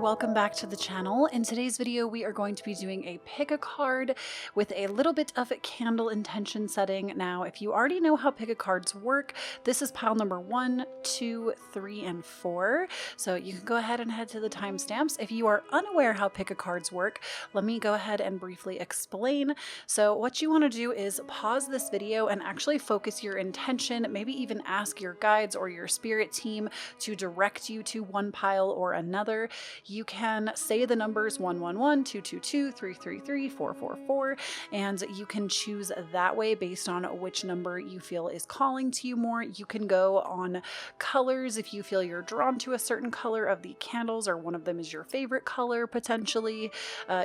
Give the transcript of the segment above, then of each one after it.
welcome back to the channel. In today's video, we are going to be doing a pick a card with a little bit of candle intention setting. Now, if you already know how pick a cards work, this is pile number 1, 2, 3, and 4. So you can go ahead and head to the timestamps. If you are unaware how pick a cards work, let me go ahead and briefly explain. So what you want to do is pause this video and actually focus your intention, maybe even ask your guides or your spirit team to direct you to one pile or another. You can say the numbers 111, 222, 333, 444, and you can choose that way based on which number you feel is calling to you more. You can go on colors if you feel you're drawn to a certain color of the candles or one of them is your favorite color potentially.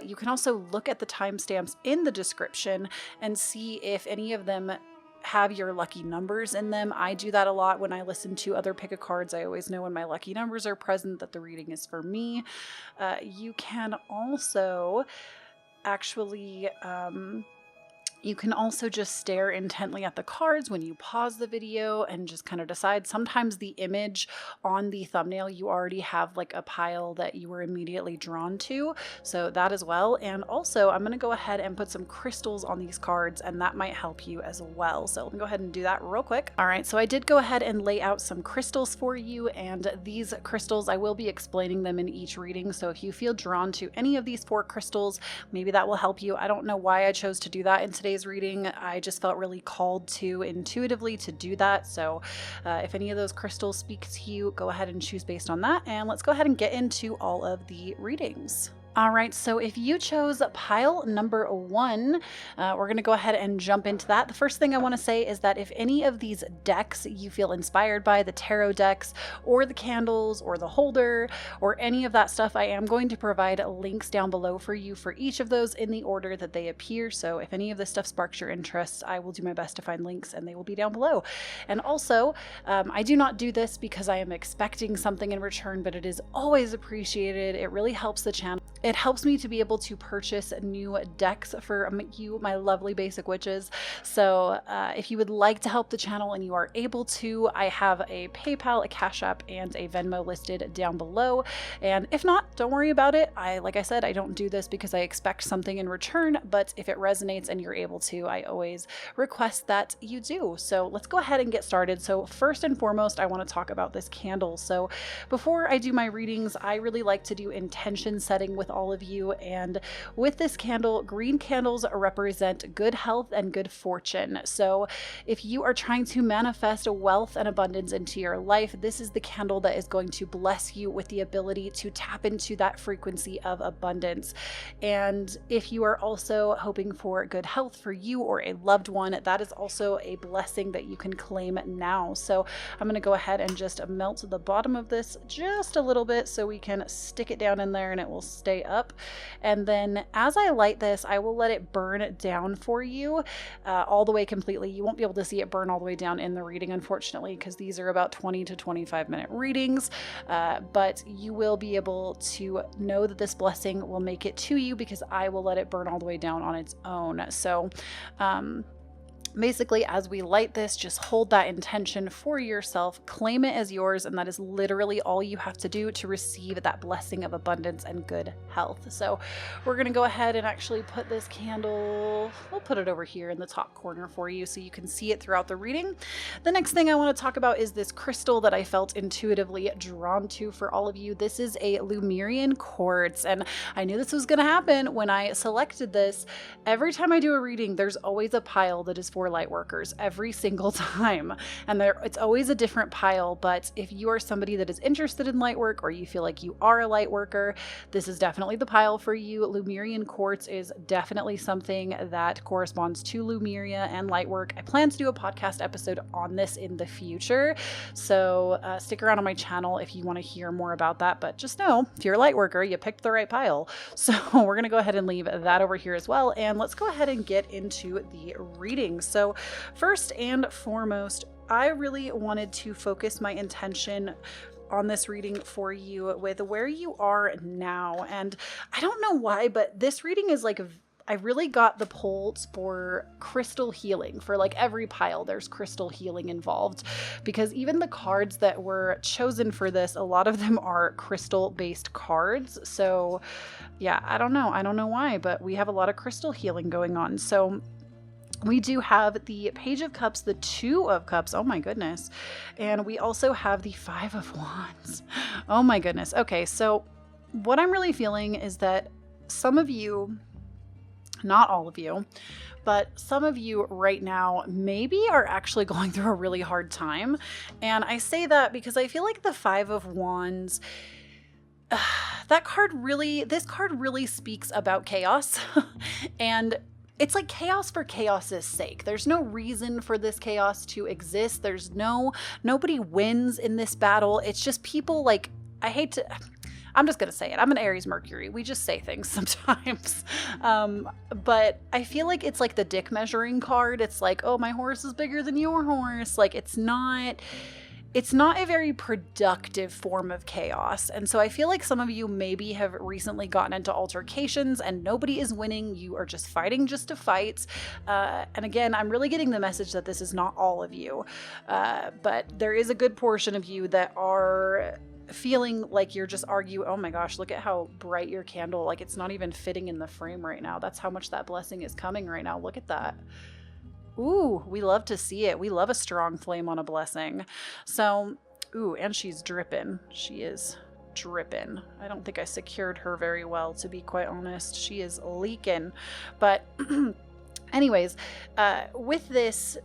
You can also look at the timestamps in the description and see if any of them have your lucky numbers in them. I do that a lot when I listen to other pick a cards. I always know when my lucky numbers are present that the reading is for me. You can also actually you can also just stare intently at the cards when you pause the video and just kind of decide. Sometimes the image on the thumbnail, you already have like a pile that you were immediately drawn to. So that as well. And also I'm going to go ahead and put some crystals on these cards and that might help you as well. So let me go ahead and do that real quick. All right, so I did go ahead and lay out some crystals for you, and these crystals, I will be explaining them in each reading. So if you feel drawn to any of these 4 crystals, maybe that will help you. I don't know why I chose to do that in today's reading. I just felt really called to intuitively to do that. So if any of those crystals speak to you, go ahead and choose based on that. And let's go ahead and get into all of the readings. All right, so if you chose pile number 1, we're going to go ahead and jump into that. The first thing I want to say is that if any of these decks you feel inspired by, the tarot decks or the candles or the holder or any of that stuff, I am going to provide links down below for you for each of those in the order that they appear. So if any of this stuff sparks your interest, I will do my best to find links and they will be down below. And also, I do not do this because I am expecting something in return, but it is always appreciated. It really helps the channel. It helps me to be able to purchase new decks for you, my lovely basic witches. So if you would like to help the channel and you are able to, I have a PayPal, a Cashapp, and a Venmo listed down below. And if not, don't worry about it. Like I said, I don't do this because I expect something in return, but if it resonates and you're able to, I always request that you do. So let's go ahead and get started. So first and foremost, I want to talk about this candle. So before I do my readings, I really like to do intention setting with all of you, and with this candle, green candles represent good health and good fortune. So if you are trying to manifest wealth and abundance into your life, this is the candle that is going to bless you with the ability to tap into that frequency of abundance. And if you are also hoping for good health for you or a loved one, that is also a blessing that you can claim now. So I'm going to go ahead and just melt the bottom of this just a little bit so we can stick it down in there and it will stay up. And then as I light this, I will let it burn down for you all the way completely. You won't be able to see it burn all the way down in the reading, unfortunately, because these are about 20 to 25 minute readings. But you will be able to know that this blessing will make it to you because I will let it burn all the way down on its own. So, basically, as we light this, just hold that intention for yourself, claim it as yours, and that is literally all you have to do to receive that blessing of abundance and good health. So we're going to go ahead and actually put this candle, we'll put it over here in the top corner for you so you can see it throughout the reading. The next thing I want to talk about is this crystal that I felt intuitively drawn to for all of you. This is a Lemurian quartz, and I knew this was going to happen when I selected this. Every time I do a reading, there's always a pile that is for light workers every single time, and it's always a different pile. But if you are somebody that is interested in light work or you feel like you are a light worker, this is definitely the pile for you. Lemurian quartz is definitely something that corresponds to Lemuria and light work. I plan to do a podcast episode on this in the future, so stick around on my channel if you want to hear more about that. But just know, if you're a light worker, you picked the right pile. So we're going to go ahead and leave that over here as well, and let's go ahead and get into the readings. So first and foremost, I really wanted to focus my intention on this reading for you with where you are now. And I don't know why, but this reading is like I really got the pulls for crystal healing. For like every pile, there's crystal healing involved, because even the cards that were chosen for this, a lot of them are crystal based cards. So yeah, I don't know why, but we have a lot of crystal healing going on. So we do have the Page of Cups, the Two of Cups, oh my goodness, and we also have the Five of Wands. Oh my goodness. Okay, so what I'm really feeling is that some of you, not all of you, but some of you right now maybe are actually going through a really hard time. And I say that because I feel like the Five of Wands, this card really speaks about chaos. And it's like chaos for chaos's sake. There's no reason for this chaos to exist. Nobody wins in this battle. It's just people like, I'm just going to say it. I'm an Aries Mercury. We just say things sometimes. But I feel like it's like the dick measuring card. It's like, oh, my horse is bigger than your horse. Like it's not a very productive form of chaos. And so I feel like some of you maybe have recently gotten into altercations and nobody is winning. You are just fighting just to fight. And again, I'm really getting the message that this is not all of you. But there is a good portion of you that are feeling like you're just oh my gosh, look at how bright your candle, like it's not even fitting in the frame right now. That's how much that blessing is coming right now. Look at that. Ooh, we love to see it. We love a strong flame on a blessing. So, ooh, and she's dripping. She is dripping. I don't think I secured her very well, to be quite honest. She is leaking. But anyways, with this,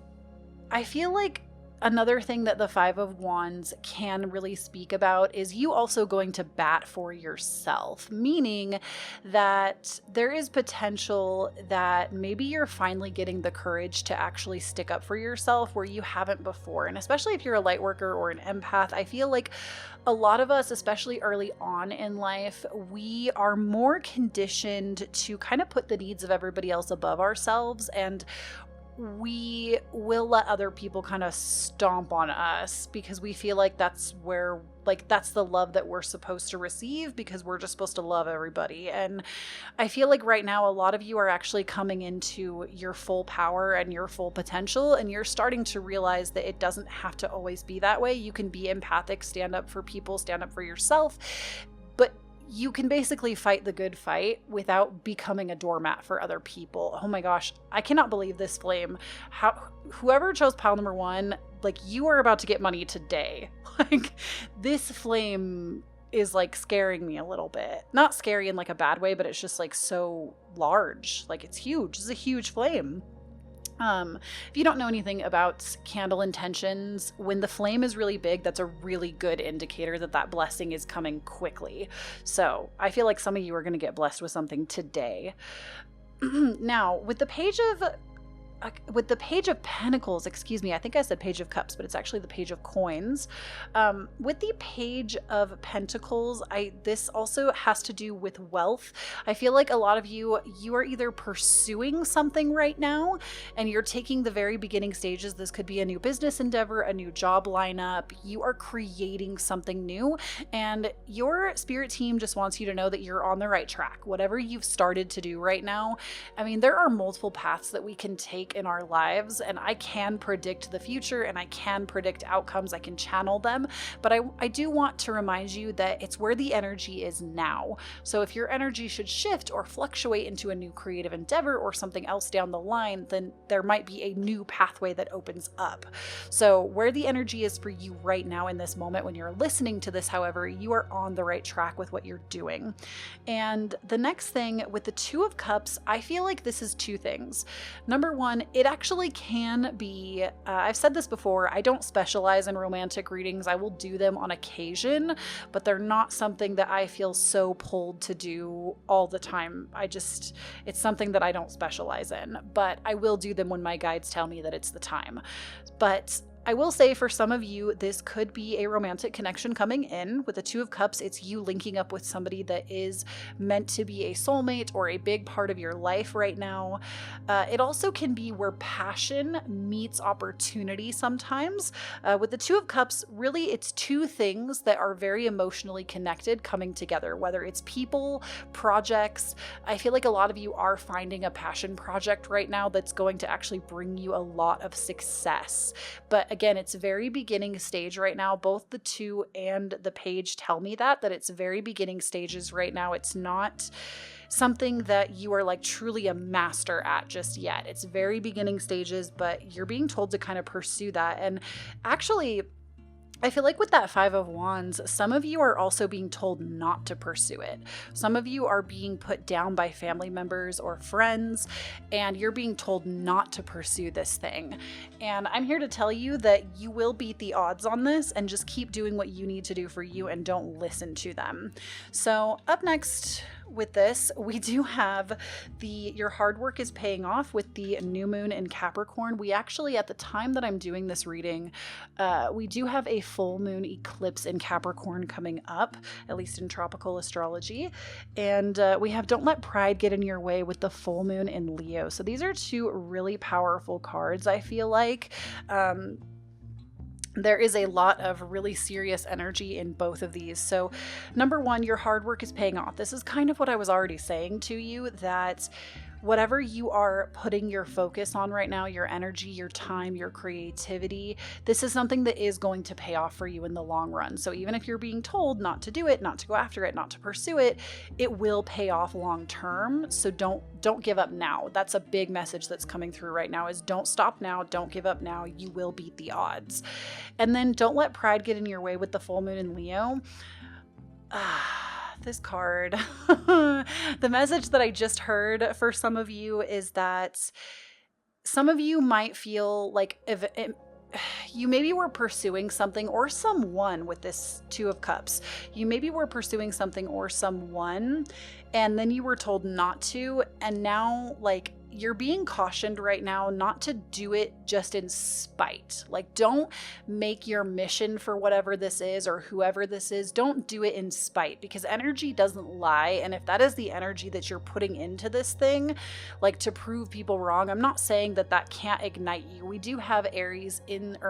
I feel like another thing that the Five of Wands can really speak about is you also going to bat for yourself, meaning that there is potential that maybe you're finally getting the courage to actually stick up for yourself where you haven't before. And especially if you're a light worker or an empath, I feel like a lot of us, especially early on in life, we are more conditioned to kind of put the needs of everybody else above ourselves, and we will let other people kind of stomp on us because we feel like that's the love that we're supposed to receive, because we're just supposed to love everybody. And I feel like right now a lot of you are actually coming into your full power and your full potential, and you're starting to realize that it doesn't have to always be that way. You can be empathic, stand up for people, stand up for yourself, but you can basically fight the good fight without becoming a doormat for other people. Oh my gosh, I cannot believe this flame. Whoever chose pile number 1, like, you are about to get money today. Like, this flame is like scaring me a little bit. Not scary in like a bad way, but it's just like so large. Like, it's huge. It's a huge flame. If you don't know anything about candle intentions, when the flame is really big, that's a really good indicator that that blessing is coming quickly. So I feel like some of you are going to get blessed with something today. Now, with the Page of Pentacles, excuse me, I think I said Page of Cups, but it's actually the Page of Coins. With the Page of Pentacles, this also has to do with wealth. I feel like a lot of you are either pursuing something right now and you're taking the very beginning stages. This could be a new business endeavor, a new job lineup. You are creating something new, and your spirit team just wants you to know that you're on the right track. Whatever you've started to do right now, I mean, there are multiple paths that we can take in our lives, and I can predict the future and I can predict outcomes. I can channel them, but I do want to remind you that it's where the energy is now. So if your energy should shift or fluctuate into a new creative endeavor or something else down the line, then there might be a new pathway that opens up. So where the energy is for you right now in this moment when you're listening to this, however, you are on the right track with what you're doing. And the next thing with the Two of Cups, I feel like this is two things. Number one, it actually can be, I've said this before, I don't specialize in romantic readings. I will do them on occasion, but they're not something that I feel so pulled to do all the time. It's something that I don't specialize in, but I will do them when my guides tell me that it's the time. But I will say for some of you, this could be a romantic connection coming in. With the Two of Cups, it's you linking up with somebody that is meant to be a soulmate or a big part of your life right now. It also can be where passion meets opportunity sometimes. With the Two of Cups, really it's two things that are very emotionally connected coming together, whether it's people, projects. I feel like a lot of you are finding a passion project right now that's going to actually bring you a lot of success. But again, it's very beginning stage right now. Both the Two and the Page tell me that it's very beginning stages right now. It's not something that you are like truly a master at just yet. It's very beginning stages, but you're being told to kind of pursue that. And actually, I feel like with that Five of Wands, some of you are also being told not to pursue it. Some of you are being put down by family members or friends, and you're being told not to pursue this thing. And I'm here to tell you that you will beat the odds on this, and just keep doing what you need to do for you and don't listen to them. So up next with this, we do have your hard work is paying off with the new moon in Capricorn. We actually, at the time that I'm doing this reading, we do have a full moon eclipse in Capricorn coming up, at least in tropical astrology. And we have Don't Let Pride Get in Your Way with the full moon in Leo. So these are two really powerful cards, I feel like. There is a lot of really serious energy in both of these. So number one, your hard work is paying off. This is kind of what I was already saying to you, that whatever you are putting your focus on right now, your energy, your time, your creativity, this is something that is going to pay off for you in the long run. So even if you're being told not to do it, not to go after it, not to pursue it, it will pay off long term. So don't give up now. That's a big message that's coming through right now, is don't stop now, don't give up now. You will beat the odds. And then don't let pride get in your way with the full moon in Leo. This card, the message that I just heard for some of you is that some of you might feel like if you maybe were pursuing something or someone with this Two of Cups. You maybe were pursuing something or someone, and then you were told not to, and now like you're being cautioned right now not to do it just in spite. Like, don't make your mission for whatever this is or whoever this is, don't do it in spite, because energy doesn't lie. And if that is the energy that you're putting into this thing, like to prove people wrong, I'm not saying that that can't ignite you. We do have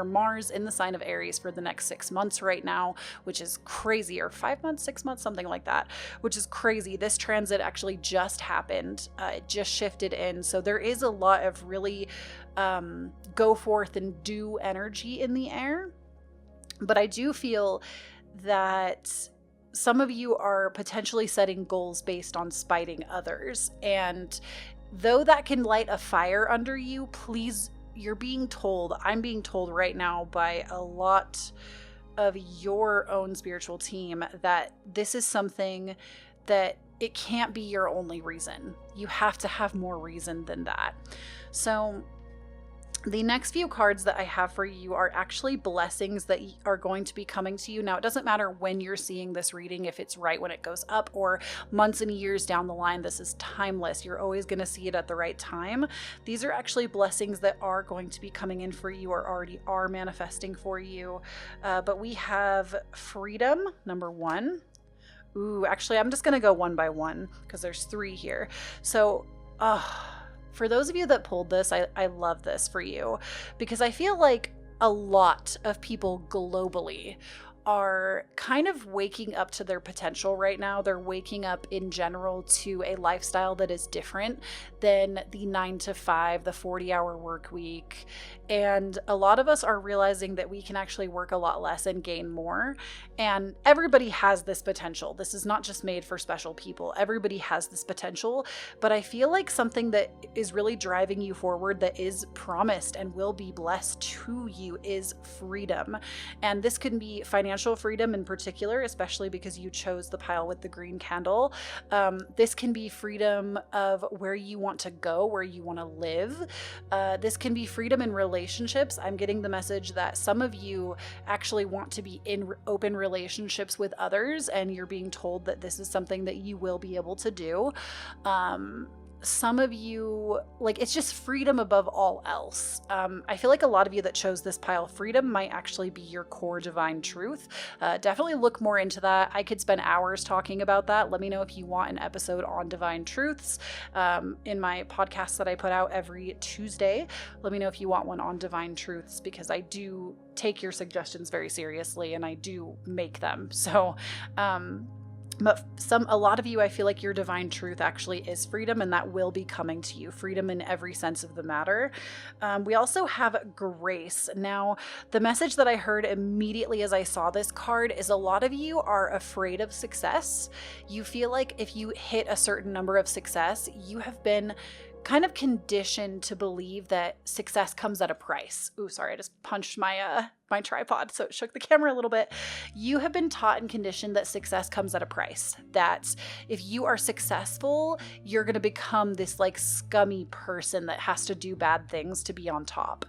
Mars in the sign of Aries for the next 6 months right now, which is crazy, or 5 months, 6 months, something like that, which is crazy. This transit actually just happened. It just shifted in. So there is a lot of really go forth and do energy in the air. But I do feel that some of you are potentially setting goals based on spiting others. And though that can light a fire under you, please, I'm being told right now by a lot of your own spiritual team that this is something that it can't be your only reason. You have to have more reason than that. So the next few cards that I have for you are actually blessings that are going to be coming to you. Now, it doesn't matter when you're seeing this reading, if it's right when it goes up or months and years down the line. This is timeless. You're always going to see it at the right time. These are actually blessings that are going to be coming in for you or already are manifesting for you. But we have freedom, number one. Ooh, actually, I'm just going to go one by one because there's 3 here. So, for those of you that pulled this, I love this for you, because I feel like a lot of people globally are kind of waking up to their potential right now. They're waking up in general to a lifestyle that is different than the 9 to 5, the 40-hour work week. And a lot of us are realizing that we can actually work a lot less and gain more. And everybody has this potential. This is not just made for special people. Everybody has this potential. But I feel like something that is really driving you forward, that is promised and will be blessed to you, is freedom. And this can be financial freedom in particular, especially because you chose the pile with the green candle. This can be freedom of where you want to go, where you want to live. This can be freedom in relationships. I'm getting the message that some of you actually want to be in open relationships with others, and you're being told that this is something that you will be able to do. some of you, like, it's just freedom above all else. I feel like a lot of you that chose this pile, freedom might actually be your core divine truth. Definitely look more into that. I could spend hours talking about that. Let me know if you want an episode on divine truths in my podcast that I put out every Tuesday. Let me know if you want one on divine truths, because I do take your suggestions very seriously and I do make them. So, but a lot of you, I feel like your divine truth actually is freedom, and that will be coming to you. Freedom in every sense of the matter. We also have grace. Now, the message that I heard immediately as I saw this card is a lot of you are afraid of success. You feel like if you hit a certain number of success, you have been kind of conditioned to believe that success comes at a price. Ooh, sorry, I just punched my my tripod, so it shook the camera a little bit. You have been taught and conditioned that success comes at a price. That if you are successful, you're going to become this like scummy person that has to do bad things to be on top.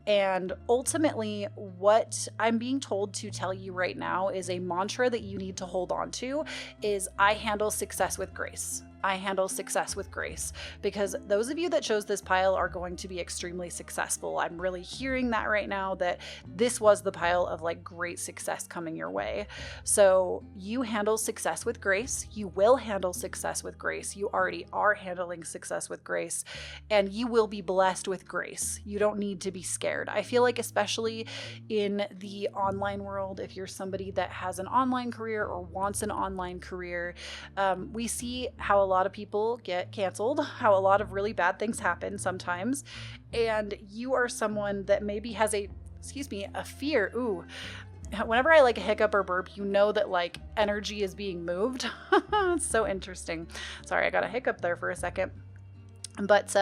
And ultimately, what I'm being told to tell you right now is a mantra that you need to hold on to is, I handle success with grace. I handle success with grace, because those of you that chose this pile are going to be extremely successful. I'm really hearing that right now, that this was the pile of like great success coming your way. So you handle success with grace. You will handle success with grace. You already are handling success with grace, and you will be blessed with grace. You don't need to be scared. I feel like, especially in the online world, if you're somebody that has an online career or wants an online career, we see how a lot of people get canceled, how a lot of really bad things happen sometimes. And you are someone that maybe has a fear. Ooh, whenever I like a hiccup or burp, you know that like energy is being moved. It's so interesting. Sorry, I got a hiccup there for a second. But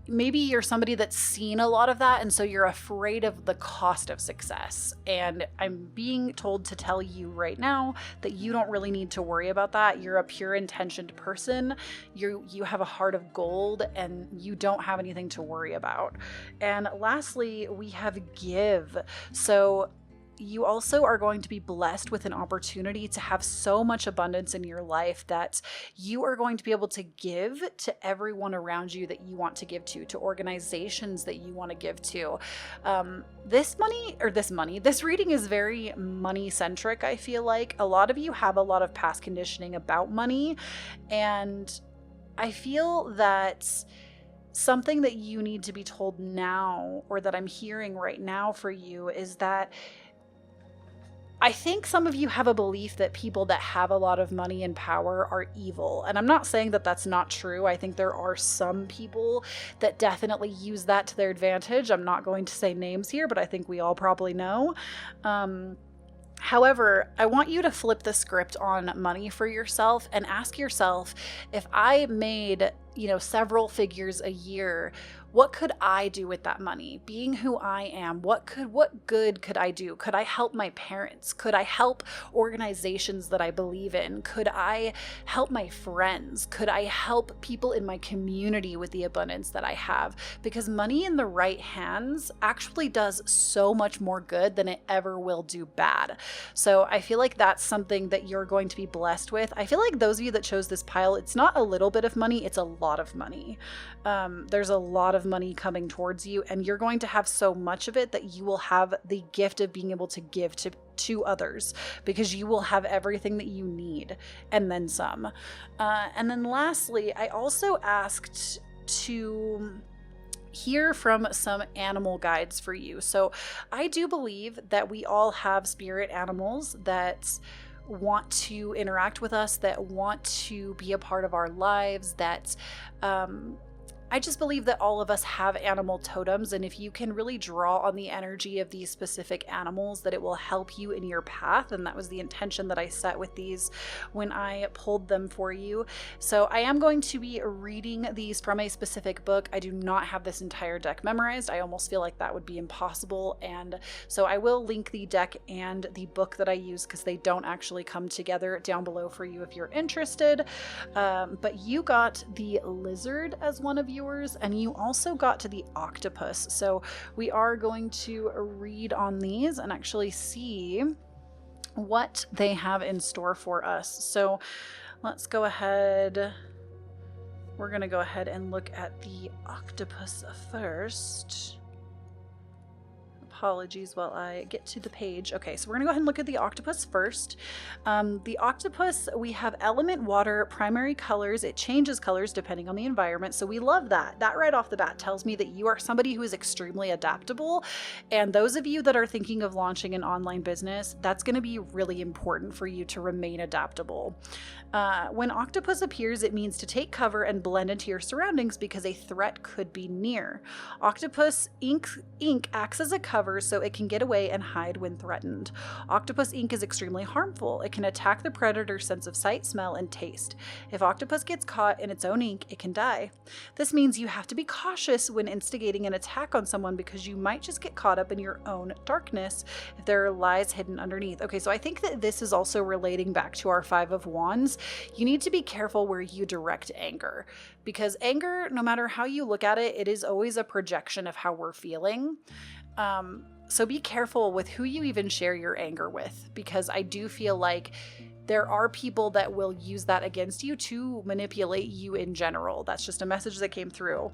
maybe you're somebody that's seen a lot of that, and so you're afraid of the cost of success. And I'm being told to tell you right now that you don't really need to worry about that. You're a pure intentioned person. You have a heart of gold, and you don't have anything to worry about. And lastly, we have give. So you also are going to be blessed with an opportunity to have so much abundance in your life that you are going to be able to give to everyone around you that you want to give to organizations that you want to give to. This reading is very money centric. I feel like a lot of you have a lot of past conditioning about money, and I feel that something that you need to be told now, or that I'm hearing right now for you, is that I think some of you have a belief that people that have a lot of money and power are evil. And I'm not saying that that's not true. I think there are some people that definitely use that to their advantage. I'm not going to say names here, but I think we all probably know. However, I want you to flip the script on money for yourself and ask yourself, if I made, several figures a year, what could I do with that money? Being who I am, what good could I do? Could I help my parents? Could I help organizations that I believe in? Could I help my friends? Could I help people in my community with the abundance that I have? Because money in the right hands actually does so much more good than it ever will do bad. So I feel like that's something that you're going to be blessed with. I feel like those of you that chose this pile, it's not a little bit of money, it's a lot of money. There's a lot of money coming towards you, and you're going to have so much of it that you will have the gift of being able to give to others, because you will have everything that you need and then some. And then lastly, I also asked to hear from some animal guides for you. So I do believe that we all have spirit animals that want to interact with us, that want to be a part of our lives, that I just believe that all of us have animal totems, and if you can really draw on the energy of these specific animals, that it will help you in your path. And that was the intention that I set with these when I pulled them for you. So I am going to be reading these from a specific book. I do not have this entire deck memorized. I almost feel like that would be impossible. And so I will link the deck and the book that I use, because they don't actually come together, down below for you if you're interested. But you got the lizard as one of yours, and you also got to the octopus. So we are going to read on these and actually see what they have in store for us. So let's go ahead We're going to go ahead and look at the octopus first. Apologies while I get to the page. Okay, so we're gonna go ahead and look at the octopus first. The octopus, we have element water, primary colors. It changes colors depending on the environment. So we love that. That right off the bat tells me that you are somebody who is extremely adaptable. And those of you that are thinking of launching an online business, that's gonna be really important for you to remain adaptable. When octopus appears, it means to take cover and blend into your surroundings because a threat could be near. Octopus ink acts as a cover so it can get away and hide when threatened. Octopus ink is extremely harmful. It can attack the predator's sense of sight, smell, and taste. If octopus gets caught in its own ink, it can die. This means you have to be cautious when instigating an attack on someone because you might just get caught up in your own darkness if there are lies hidden underneath. Okay, so I think that this is also relating back to our Five of Wands. You need to be careful where you direct anger, because anger, no matter how you look at it, it is always a projection of how we're feeling. So be careful with who you even share your anger with, because I do feel like there are people that will use that against you to manipulate you in general. That's just a message that came through.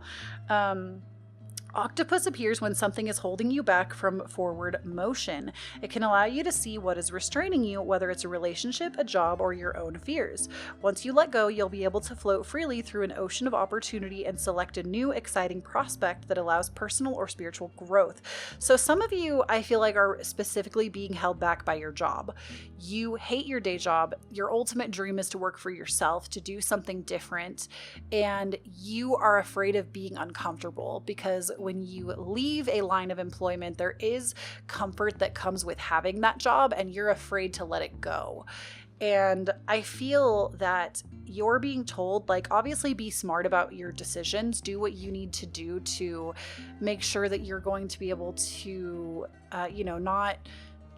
Octopus appears when something is holding you back from forward motion. It can allow you to see what is restraining you, whether it's a relationship, a job, or your own fears. Once you let go, you'll be able to float freely through an ocean of opportunity and select a new, exciting prospect that allows personal or spiritual growth. So some of you, I feel like, are specifically being held back by your job. You hate your day job. Your ultimate dream is to work for yourself, to do something different, and you are afraid of being uncomfortable because when you leave a line of employment, there is comfort that comes with having that job and you're afraid to let it go. And I feel that you're being told, like, obviously be smart about your decisions, do what you need to do to make sure that you're going to be able to, not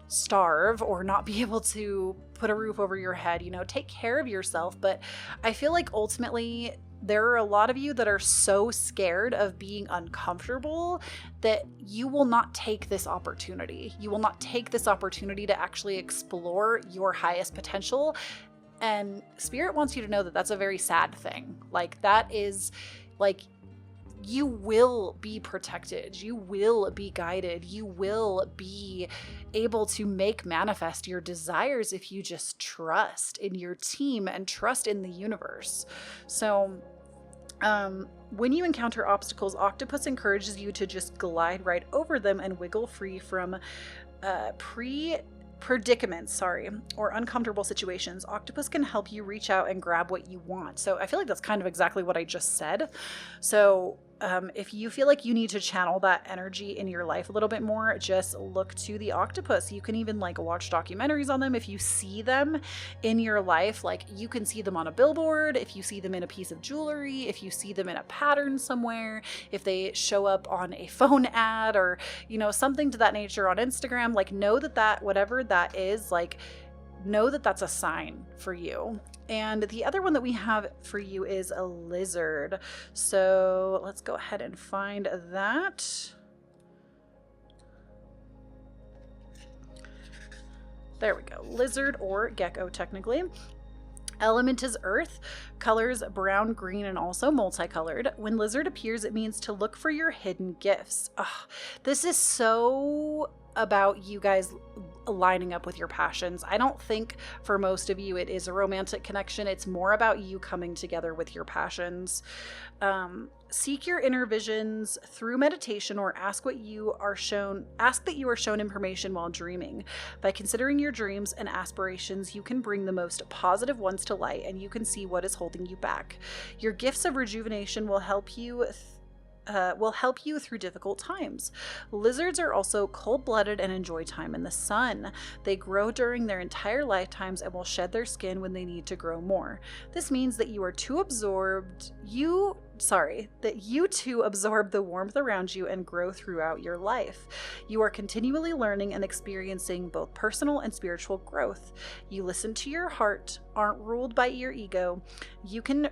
starve or not be able to put a roof over your head, take care of yourself. But I feel like ultimately there are a lot of you that are so scared of being uncomfortable that you will not take this opportunity. You will not take this opportunity to actually explore your highest potential. And Spirit wants you to know that that's a very sad thing. Like, that is like, you will be protected, you will be guided, you will be able to make manifest your desires if you just trust in your team and trust in the universe. So when you encounter obstacles, Octopus encourages you to just glide right over them and wiggle free from predicaments, or uncomfortable situations. Octopus can help you reach out and grab what you want. So I feel like that's kind of exactly what I just said. So if you feel like you need to channel that energy in your life a little bit more, just look to the octopus. You can even watch documentaries on them. If you see them in your life, you can see them on a billboard, if you see them in a piece of jewelry, if you see them in a pattern somewhere, if they show up on a phone ad or, something to that nature on Instagram, know that whatever that is, know that that's a sign for you. And the other one that we have for you is a lizard. So let's go ahead and find that. There we go. Lizard, or gecko technically. Element is earth, colors brown, green, and also multicolored. When lizard appears, it means to look for your hidden gifts. This is so about you guys lining up with your passions. I don't think for most of you it is a romantic connection. It's more about you coming together with your passions. Seek your inner visions through meditation, or ask that you are shown information while dreaming. By considering your dreams and aspirations, you can bring the most positive ones to light, and you can see what is holding you back. Your gifts of rejuvenation will help you through difficult times. Lizards are also cold-blooded and enjoy time in the sun. They grow during their entire lifetimes and will shed their skin when they need to grow more. This means that you too absorb the warmth around you and grow throughout your life. You are continually learning and experiencing both personal and spiritual growth. You listen to your heart, aren't ruled by your ego. You can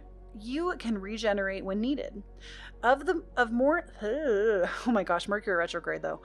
regenerate when needed. Oh my gosh, Mercury retrograde though.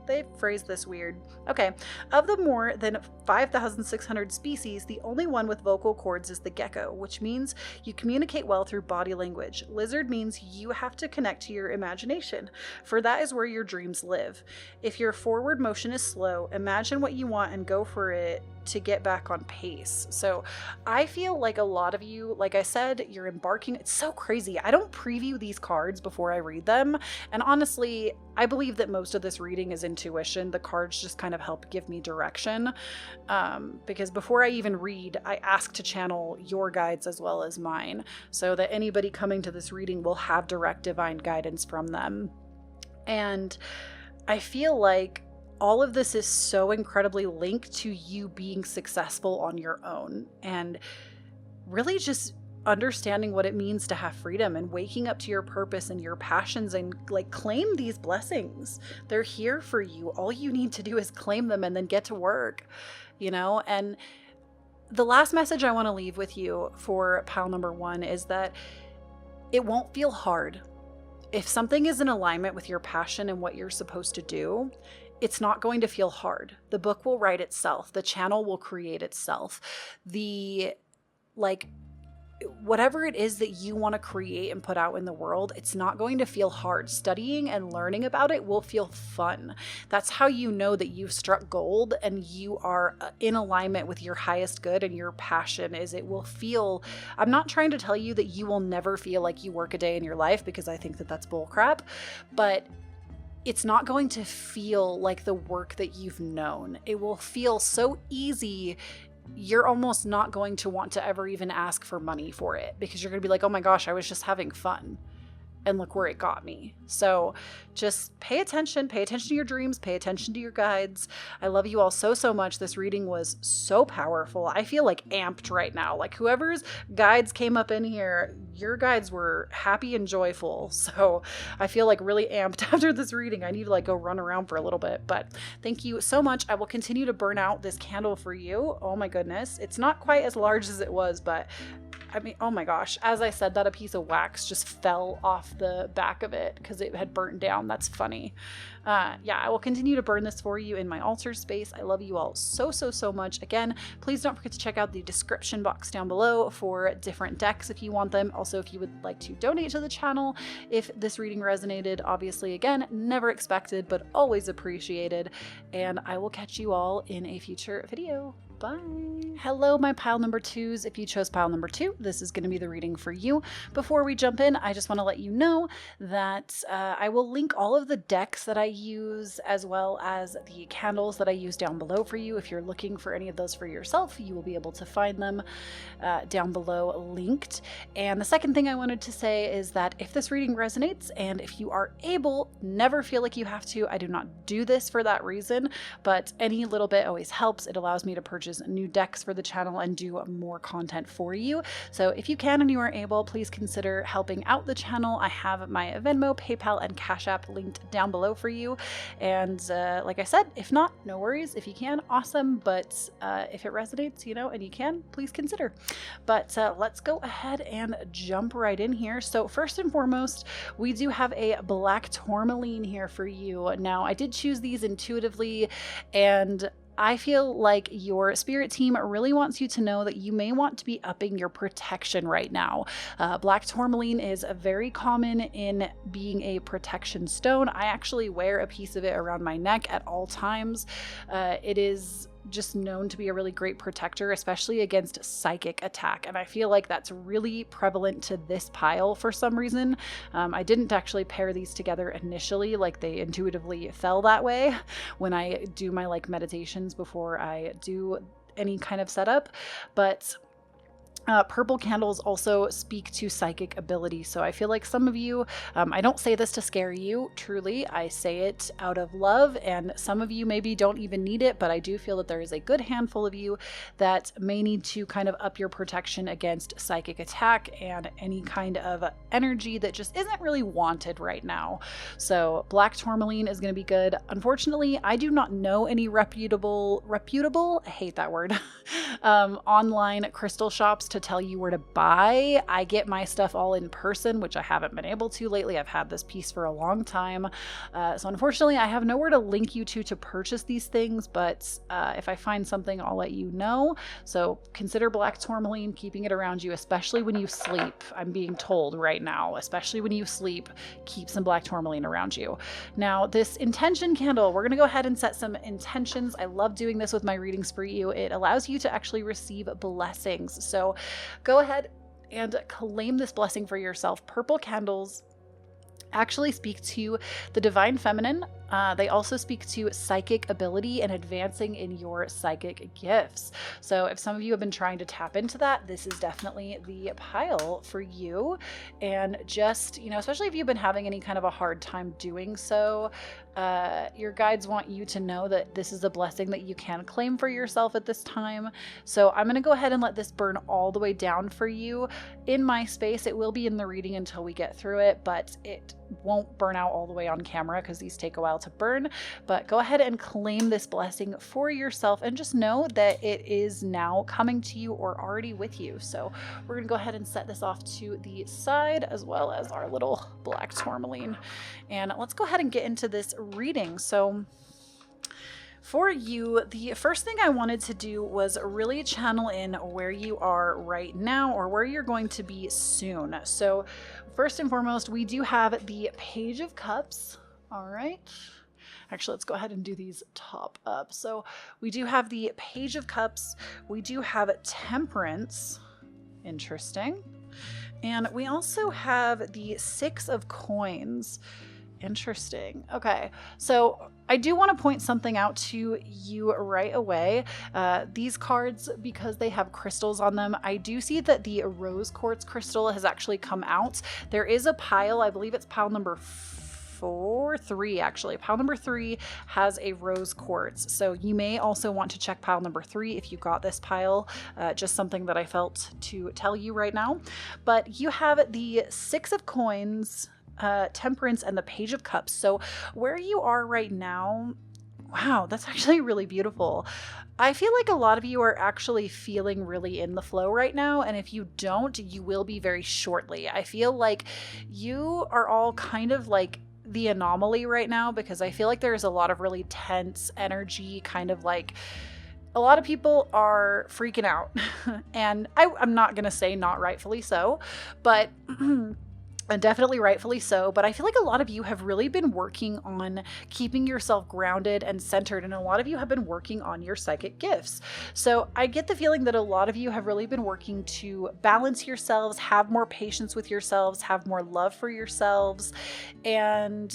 They phrased this weird. Okay. Of the more than 5,600 species, the only one with vocal cords is the gecko, which means you communicate well through body language. Lizard means you have to connect to your imagination, for that is where your dreams live. If your forward motion is slow, imagine what you want and go for it to get back on pace. So I feel like a lot of you, like I said, you're embarking. It's so crazy. I don't preview these cards before I read them. And honestly, I believe that most of this reading is intuition. The cards just kind of help give me direction. Because before I even read, I ask to channel your guides as well as mine, so that anybody coming to this reading will have direct divine guidance from them. And I feel like all of this is so incredibly linked to you being successful on your own and really just understanding what it means to have freedom and waking up to your purpose and your passions and like claim these blessings. They're here for you. All you need to do is claim them and then get to work, you know? And the last message I want to leave with you for pile number 1 is that it won't feel hard. If something is in alignment with your passion and what you're supposed to do, it's not going to feel hard. The book will write itself. The channel will create itself. Whatever it is that you want to create and put out in the world, it's not going to feel hard. Studying and learning about it will feel fun. That's how you know that you've struck gold and you are in alignment with your highest good and your passion. Is it will feel, I'm not trying to tell you that you will never feel like you work a day in your life, because I think that that's bullcrap, but it's not going to feel like the work that you've known. It will feel so easy. You're almost not going to want to ever even ask for money for it, because you're going to be like, oh my gosh, I was just having fun. And look where it got me. So just pay attention to your dreams, pay attention to your guides. I love you all so, so much. This reading was so powerful. I feel like amped right now. Like whoever's guides came up in here, your guides were happy and joyful. So I feel like really amped after this reading. I need to like go run around for a little bit, but thank you so much. I will continue to burn out this candle for you. Oh my goodness. It's not quite as large as it was, but I mean, oh my gosh, as I said that, a piece of wax just fell off the back of it because it had burnt down. That's funny. Yeah, I will continue to burn this for you in my altar space. I love you all so, so, so much. Again, please don't forget to check out the description box down below for different decks if you want them. Also, if you would like to donate to the channel, if this reading resonated, obviously, again, never expected, but always appreciated. And I will catch you all in a future video. Bye. Hello, my pile number 2s. If you chose pile number 2, this is going to be the reading for you. Before we jump in, I just want to let you know that I will link all of the decks that I use as well as the candles that I use down below for you. If you're looking for any of those for yourself, you will be able to find them down below linked. And the second thing I wanted to say is that if this reading resonates and if you are able, never feel like you have to. I do not do this for that reason, but any little bit always helps. It allows me to purchase new decks for the channel and do more content for you. So if you can and you are able, please consider helping out the channel. I have my Venmo, PayPal, and Cash App linked down below for you. And like I said, if not, no worries. If you can, awesome. But if it resonates, you know, and you can, please consider. But let's go ahead and jump right in here. So first and foremost, we do have a black tourmaline here for you. Now, I did choose these intuitively, and I feel like your spirit team really wants you to know that you may want to be upping your protection right now. Black tourmaline is very common in being a protection stone. I actually wear a piece of it around my neck at all times. It is just known to be a really great protector, especially against psychic attack. And I feel like that's really prevalent to this pile for some reason. I didn't actually pair these together initially, like they intuitively fell that way when I do my like meditations before I do any kind of setup. But purple candles also speak to psychic ability. So I feel like some of you, I don't say this to scare you, truly, I say it out of love, and some of you maybe don't even need it, but I do feel that there is a good handful of you that may need to kind of up your protection against psychic attack and any kind of energy that just isn't really wanted right now. So black tourmaline is going to be good. Unfortunately, I do not know any reputable, I hate that word, online crystal shops to to tell you where to buy. I get my stuff all in person, which I haven't been able to lately. I've had this piece for a long time. So unfortunately, I have nowhere to link you to purchase these things, but if I find something, I'll let you know. So consider black tourmaline, keeping it around you, especially when you sleep. I'm being told right now, especially when you sleep, keep some black tourmaline around you. Now, this intention candle, we're going to go ahead and set some intentions. I love doing this with my readings for you. It allows you to actually receive blessings. So go ahead and claim this blessing for yourself. Purple candles actually speak to the divine feminine. They also speak to psychic ability and advancing in your psychic gifts. So if some of you have been trying to tap into that, this is definitely the pile for you. And just, especially if you've been having any kind of a hard time doing so, your guides want you to know that this is a blessing that you can claim for yourself at this time. So I'm going to go ahead and let this burn all the way down for you. In my space, it will be in the reading until we get through it, but it won't burn out all the way on camera because these take a while to burn. But go ahead and claim this blessing for yourself and just know that it is now coming to you or already with you. So we're going to go ahead and set this off to the side, as well as our little black tourmaline. And let's go ahead and get into this reading. So for you, the first thing I wanted to do was really channel in where you are right now or where you're going to be soon. So first and foremost, we do have the Page of Cups. All right. Actually, let's go ahead and do these top up. So we do have the Page of Cups. We do have Temperance. Interesting. And we also have the Six of Coins. Interesting. Okay, so I do want to point something out to you right away. These cards, because they have crystals on them, I do see that the rose quartz crystal has actually come out. There is a pile, I believe it's pile number 3 actually. Pile number 3 has a rose quartz. So you may also want to check pile number 3 if you got this pile. Just something that I felt to tell you right now. But you have the Six of Coins, Temperance, and the Page of Cups. So where you are right now, wow, that's actually really beautiful. I feel like a lot of you are actually feeling really in the flow right now, and if you don't, you will be very shortly. I feel like you are all kind of like the anomaly right now, because I feel like there's a lot of really tense energy, kind of like a lot of people are freaking out. And I'm not gonna say not rightfully so, but and definitely rightfully so, but I feel like a lot of you have really been working on keeping yourself grounded and centered, and a lot of you have been working on your psychic gifts. So I get the feeling that a lot of you have really been working to balance yourselves, have more patience with yourselves, have more love for yourselves. And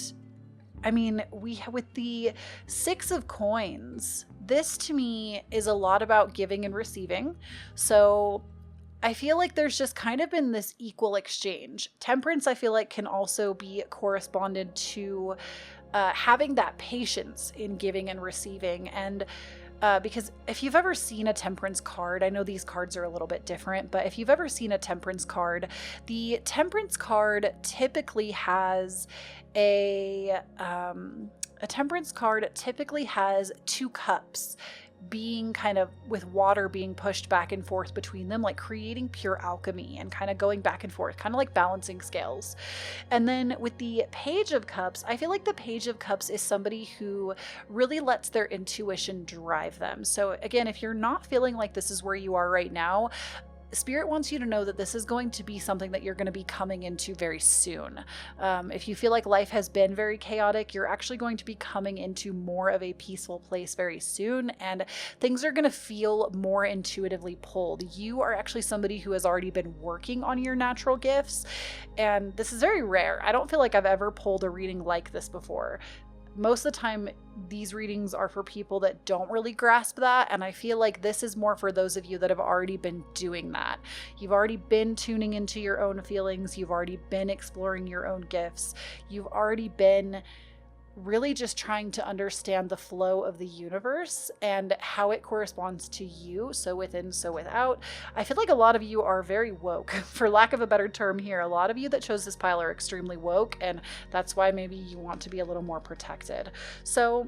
I mean, with the Six of Coins, this to me is a lot about giving and receiving. So I feel like there's just kind of been this equal exchange. Temperance, I feel like, can also be corresponded to having that patience in giving and receiving. And because if you've ever seen a Temperance card, I know these cards are a little bit different, but if you've ever seen a Temperance card, the Temperance card typically has a Temperance card typically has 2 cups being kind of with water being pushed back and forth between them, like creating pure alchemy and kind of going back and forth, kind of like balancing scales. And then with the Page of Cups, I feel like the Page of Cups is somebody who really lets their intuition drive them. So again, if you're not feeling like this is where you are right now, Spirit wants you to know that this is going to be something that you're going to be coming into very soon. If you feel like life has been very chaotic, you're actually going to be coming into more of a peaceful place very soon, and things are going to feel more intuitively pulled. You are actually somebody who has already been working on your natural gifts, and this is very rare. I don't feel like I've ever pulled a reading like this before. Most of the time, these readings are for people that don't really grasp that, and I feel like this is more for those of you that have already been doing that. You've already been tuning into your own feelings. You've already been exploring your own gifts. You've already been really just trying to understand the flow of the universe and how it corresponds to you, so within, so without. I feel like a lot of you are very woke, for lack of a better term here. A lot of you that chose this pile are extremely woke, and that's why maybe you want to be a little more protected. So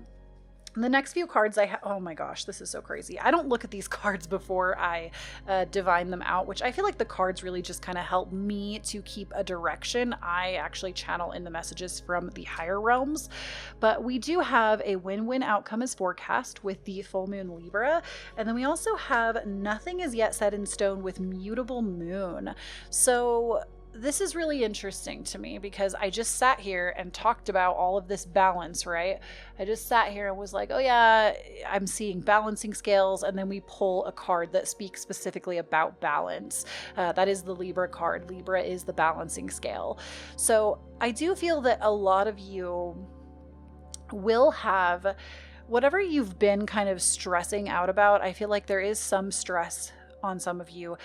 The next few cards I have, oh my gosh, this is so crazy. I don't look at these cards before I divine them out, which I feel like the cards really just kind of help me to keep a direction. I actually channel in the messages from the higher realms, but we do have a win-win outcome as forecast with the full moon Libra. And then we also have nothing is yet set in stone with mutable moon. So this is really interesting to me because I just sat here and talked about all of this balance, right? I just sat here and was like, oh yeah, I'm seeing balancing scales. And then we pull a card that speaks specifically about balance. That is the Libra card. Libra is the balancing scale. So I do feel that a lot of you will have whatever you've been kind of stressing out about. I feel like there is some stress on some of you.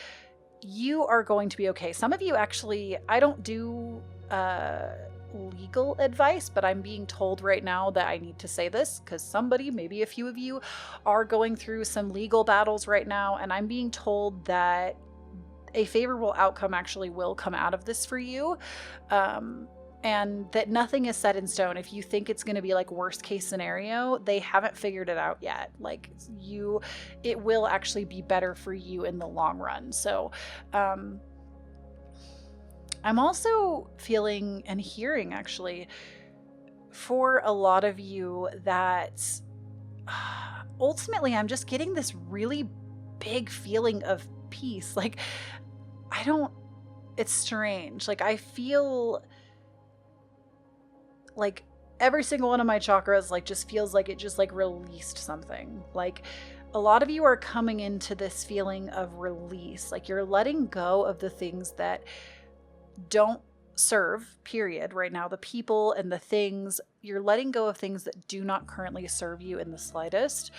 You are going to be okay. Some of you actually, I don't do legal advice, but I'm being told right now that I need to say this because somebody, maybe a few of you, are going through some legal battles right now, and I'm being told that a favorable outcome actually will come out of this for you. And that nothing is set in stone. If you think it's going to be like worst case scenario, they haven't figured it out yet. Like it will actually be better for you in the long run. So, I'm also feeling and hearing actually for a lot of you that ultimately I'm just getting this really big feeling of peace. Like, it's strange. Like, I feel like every single one of my chakras like just feels like it just like released something. Like a lot of you are coming into this feeling of release. Like you're letting go of the things that don't serve, period, right now. The people and the things, you're letting go of things that do not currently serve you in the slightest.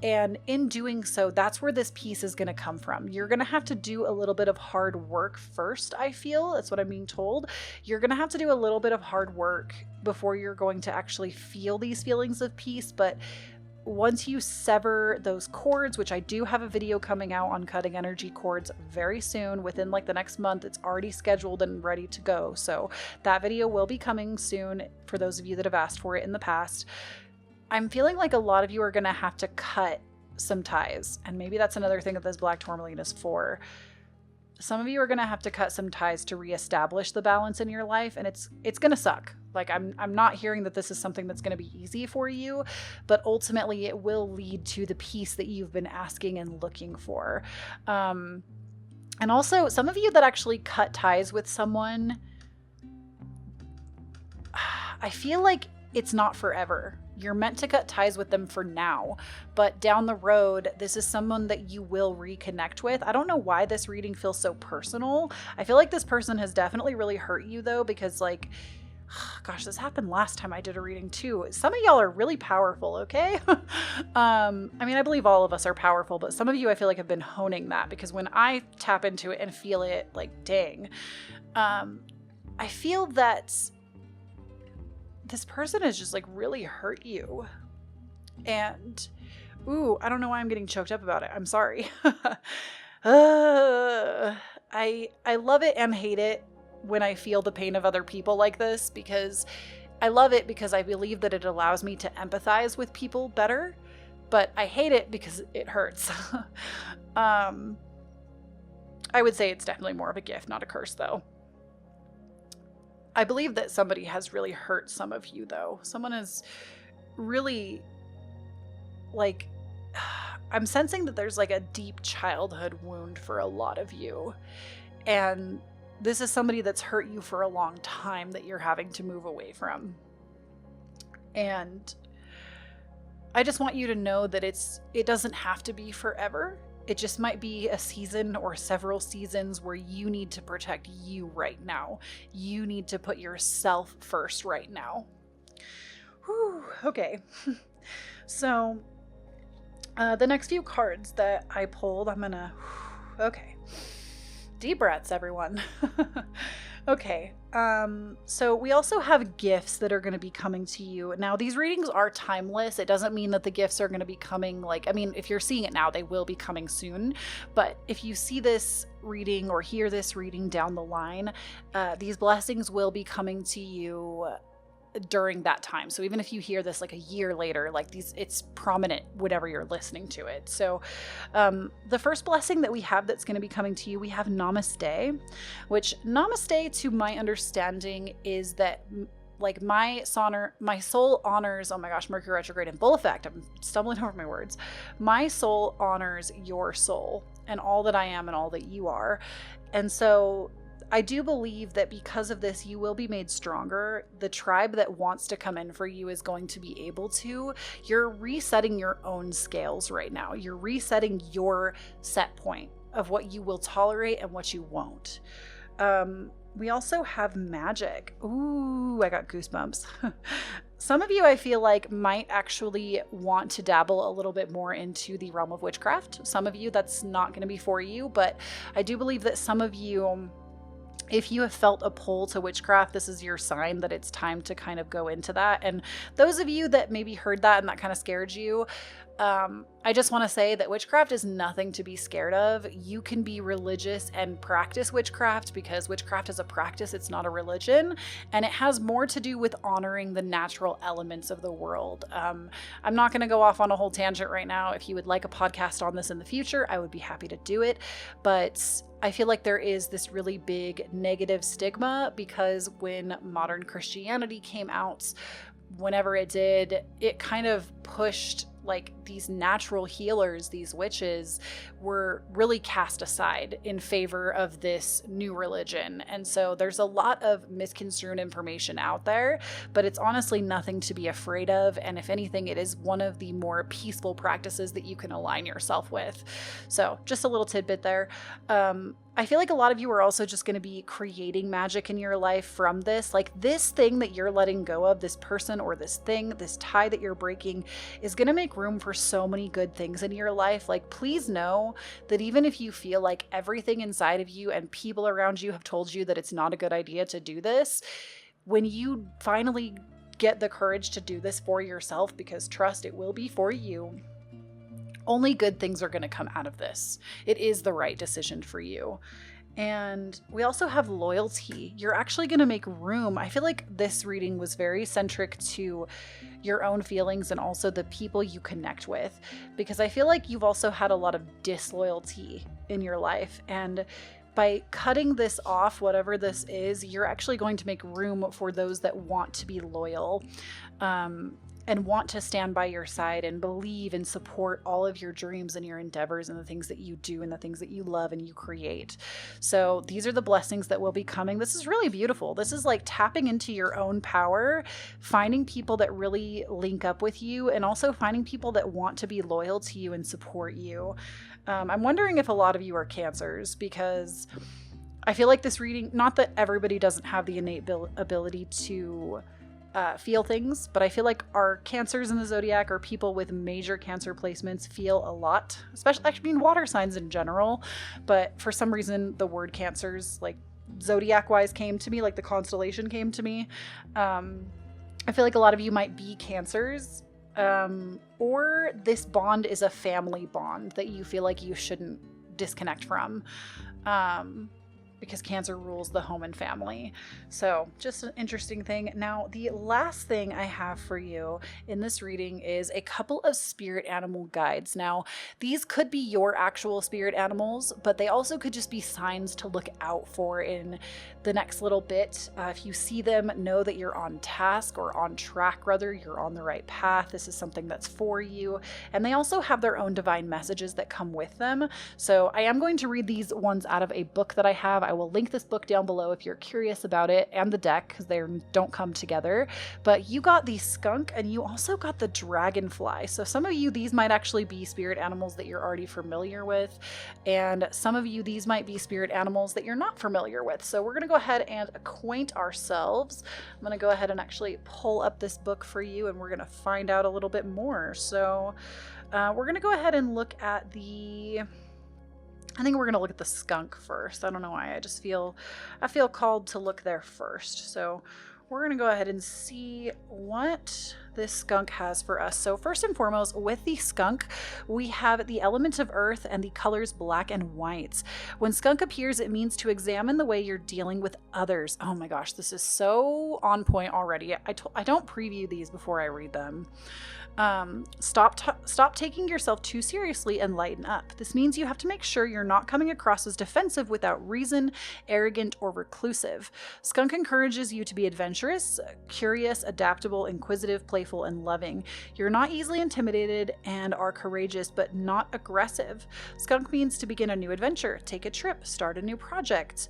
And in doing so, that's where this piece is going to come from. You're going to have to do a little bit of hard work first, I feel. That's what I'm being told. You're going to have to do a little bit of hard work before you're going to actually feel these feelings of peace. But once you sever those cords, which I do have a video coming out on cutting energy cords very soon, within like the next month, it's already scheduled and ready to go. So that video will be coming soon for those of you that have asked for it in the past. I'm feeling like a lot of you are going to have to cut some ties. And maybe that's another thing that this black tourmaline is for. Some of you are going to have to cut some ties to reestablish the balance in your life. And it's going to suck. Like I'm not hearing that this is something that's going to be easy for you, but ultimately it will lead to the peace that you've been asking and looking for. And also some of you that actually cut ties with someone, I feel like it's not forever. You're meant to cut ties with them for now, but down the road, this is someone that you will reconnect with. I don't know why this reading feels so personal. I feel like this person has definitely really hurt you though, because like, gosh, this happened last time I did a reading too. Some of y'all are really powerful, okay? I mean, I believe all of us are powerful, but some of you I feel like have been honing that, because when I tap into it and feel it, like, dang, I feel that this person has just like really hurt you. And ooh, I don't know why I'm getting choked up about it. I'm sorry. I love it and hate it when I feel the pain of other people like this, because I love it because I believe that it allows me to empathize with people better, but I hate it because it hurts. I would say it's definitely more of a gift, not a curse though. I believe that somebody has really hurt some of you though. Someone is really like, I'm sensing that there's like a deep childhood wound for a lot of you. And this is somebody that's hurt you for a long time that you're having to move away from. And I just want you to know that it doesn't have to be forever. It just might be a season or several seasons where you need to protect you right now. You need to put yourself first right now. Whew, okay. So the next few cards that I pulled, okay. Deep breaths, everyone. Okay. So we also have gifts that are going to be coming to you. Now, these readings are timeless. It doesn't mean that the gifts are going to be coming if you're seeing it now, they will be coming soon. But if you see this reading or hear this reading down the line, these blessings will be coming to you during that time. So even if you hear this like a year later, like it's prominent whenever you're listening to it. So the first blessing that we have that's going to be coming to you, we have Namaste, which Namaste, to my understanding, is that like my soul honors, oh my gosh, Mercury retrograde in full effect. I'm stumbling over my words. My soul honors your soul and all that I am and all that you are. And so I do believe that because of this, you will be made stronger. The tribe that wants to come in for you is going to be able to. You're resetting your own scales right now. You're resetting your set point of what you will tolerate and what you won't. We also have magic. Ooh, I got goosebumps. Some of you, I feel like, might actually want to dabble a little bit more into the realm of witchcraft. Some of you, that's not going to be for you, but I do believe that some of you, if you have felt a pull to witchcraft, this is your sign that it's time to kind of go into that. And those of you that maybe heard that and that kind of scared you, I just want to say that witchcraft is nothing to be scared of. You can be religious and practice witchcraft because witchcraft is a practice, it's not a religion, and it has more to do with honoring the natural elements of the world. I'm not going to go off on a whole tangent right now. If you would like a podcast on this in the future, I would be happy to do it, but I feel like there is this really big negative stigma because when modern Christianity came out, whenever it did, it kind of pushed like these natural healers, these witches, were really cast aside in favor of this new religion. And so there's a lot of misconstrued information out there, but it's honestly nothing to be afraid of. And if anything, it is one of the more peaceful practices that you can align yourself with. So just a little tidbit there. I feel like a lot of you are also just going to be creating magic in your life from this. Like this thing that you're letting go of, this person or this thing, this tie that you're breaking, is going to make room for so many good things in your life. Like, please know that even if you feel like everything inside of you and people around you have told you that it's not a good idea to do this, when you finally get the courage to do this for yourself, because trust, it will be for you, only good things are going to come out of this. It is the right decision for you. And we also have loyalty. You're actually going to make room. I feel like this reading was very centric to your own feelings and also the people you connect with, because I feel like you've also had a lot of disloyalty in your life. And by cutting this off, whatever this is, you're actually going to make room for those that want to be loyal, and want to stand by your side and believe and support all of your dreams and your endeavors and the things that you do and the things that you love and you create. So these are the blessings that will be coming. This is really beautiful. This is like tapping into your own power, finding people that really link up with you, and also finding people that want to be loyal to you and support you. I'm wondering if a lot of you are Cancers, because I feel like this reading, not that everybody doesn't have the innate ability to feel things, but I feel like our Cancers in the zodiac, or people with major Cancer placements, feel a lot, especially, I mean, water signs in general, but for some reason the word Cancers, like zodiac wise, came to me, like the constellation came to me. I feel like a lot of you might be Cancers, or this bond is a family bond that you feel like you shouldn't disconnect from, because Cancer rules the home and family. So just an interesting thing. Now, the last thing I have for you in this reading is a couple of spirit animal guides. Now, these could be your actual spirit animals, but they also could just be signs to look out for in the next little bit. If you see them, know that you're on task, or on track rather, you're on the right path. This is something that's for you. And they also have their own divine messages that come with them. So I am going to read these ones out of a book that I have. I will link this book down below if you're curious about it, and the deck, because they don't come together. But you got the skunk and you also got the dragonfly. So some of you, these might actually be spirit animals that you're already familiar with, and some of you, these might be spirit animals that you're not familiar with. So we're going to go ahead and acquaint ourselves. I'm going to go ahead and actually pull up this book for you, and we're going to find out a little bit more. So we're going to go ahead and look at I think we're going to look at the skunk first. I don't know why. I feel called to look there first. So we're going to go ahead and see what this skunk has for us. So first and foremost, with the skunk, we have the element of earth and the colors black and white. When skunk appears, it means to examine the way you're dealing with others. Oh my gosh, this is so on point already. I don't preview these before I read them. Stop taking yourself too seriously and lighten up. This means you have to make sure you're not coming across as defensive without reason, arrogant, or reclusive. Skunk encourages you to be adventurous, curious, adaptable, inquisitive, playful, and loving. You're not easily intimidated and are courageous, but not aggressive. Skunk means to begin a new adventure, take a trip, start a new project,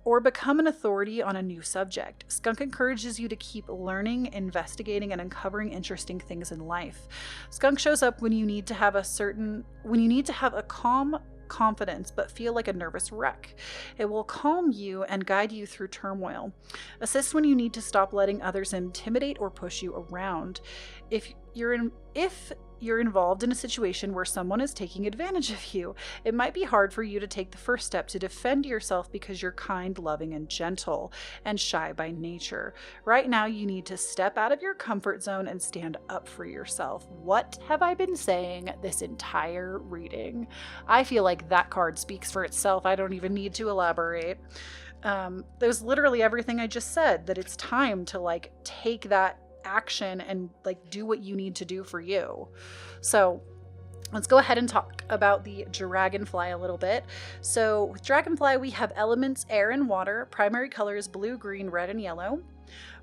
or become an authority on a new subject. Skunk encourages you to keep learning, investigating, and uncovering interesting things in life. Skunk shows up when you need to have a calm confidence but feel like a nervous wreck. It will calm you and guide you through turmoil. Assist when you need to stop letting others intimidate or push you around. If you're involved in a situation where someone is taking advantage of you, it might be hard for you to take the first step to defend yourself because you're kind, loving, and gentle, and shy by nature. Right now, you need to step out of your comfort zone and stand up for yourself. What have I been saying this entire reading? I feel like that card speaks for itself. I don't even need to elaborate. There's literally everything I just said, that it's time to take that action and do what you need to do for you. So let's go ahead and talk about the dragonfly a little bit. So with dragonfly, we have elements air and water, primary colors blue, green, red, and yellow.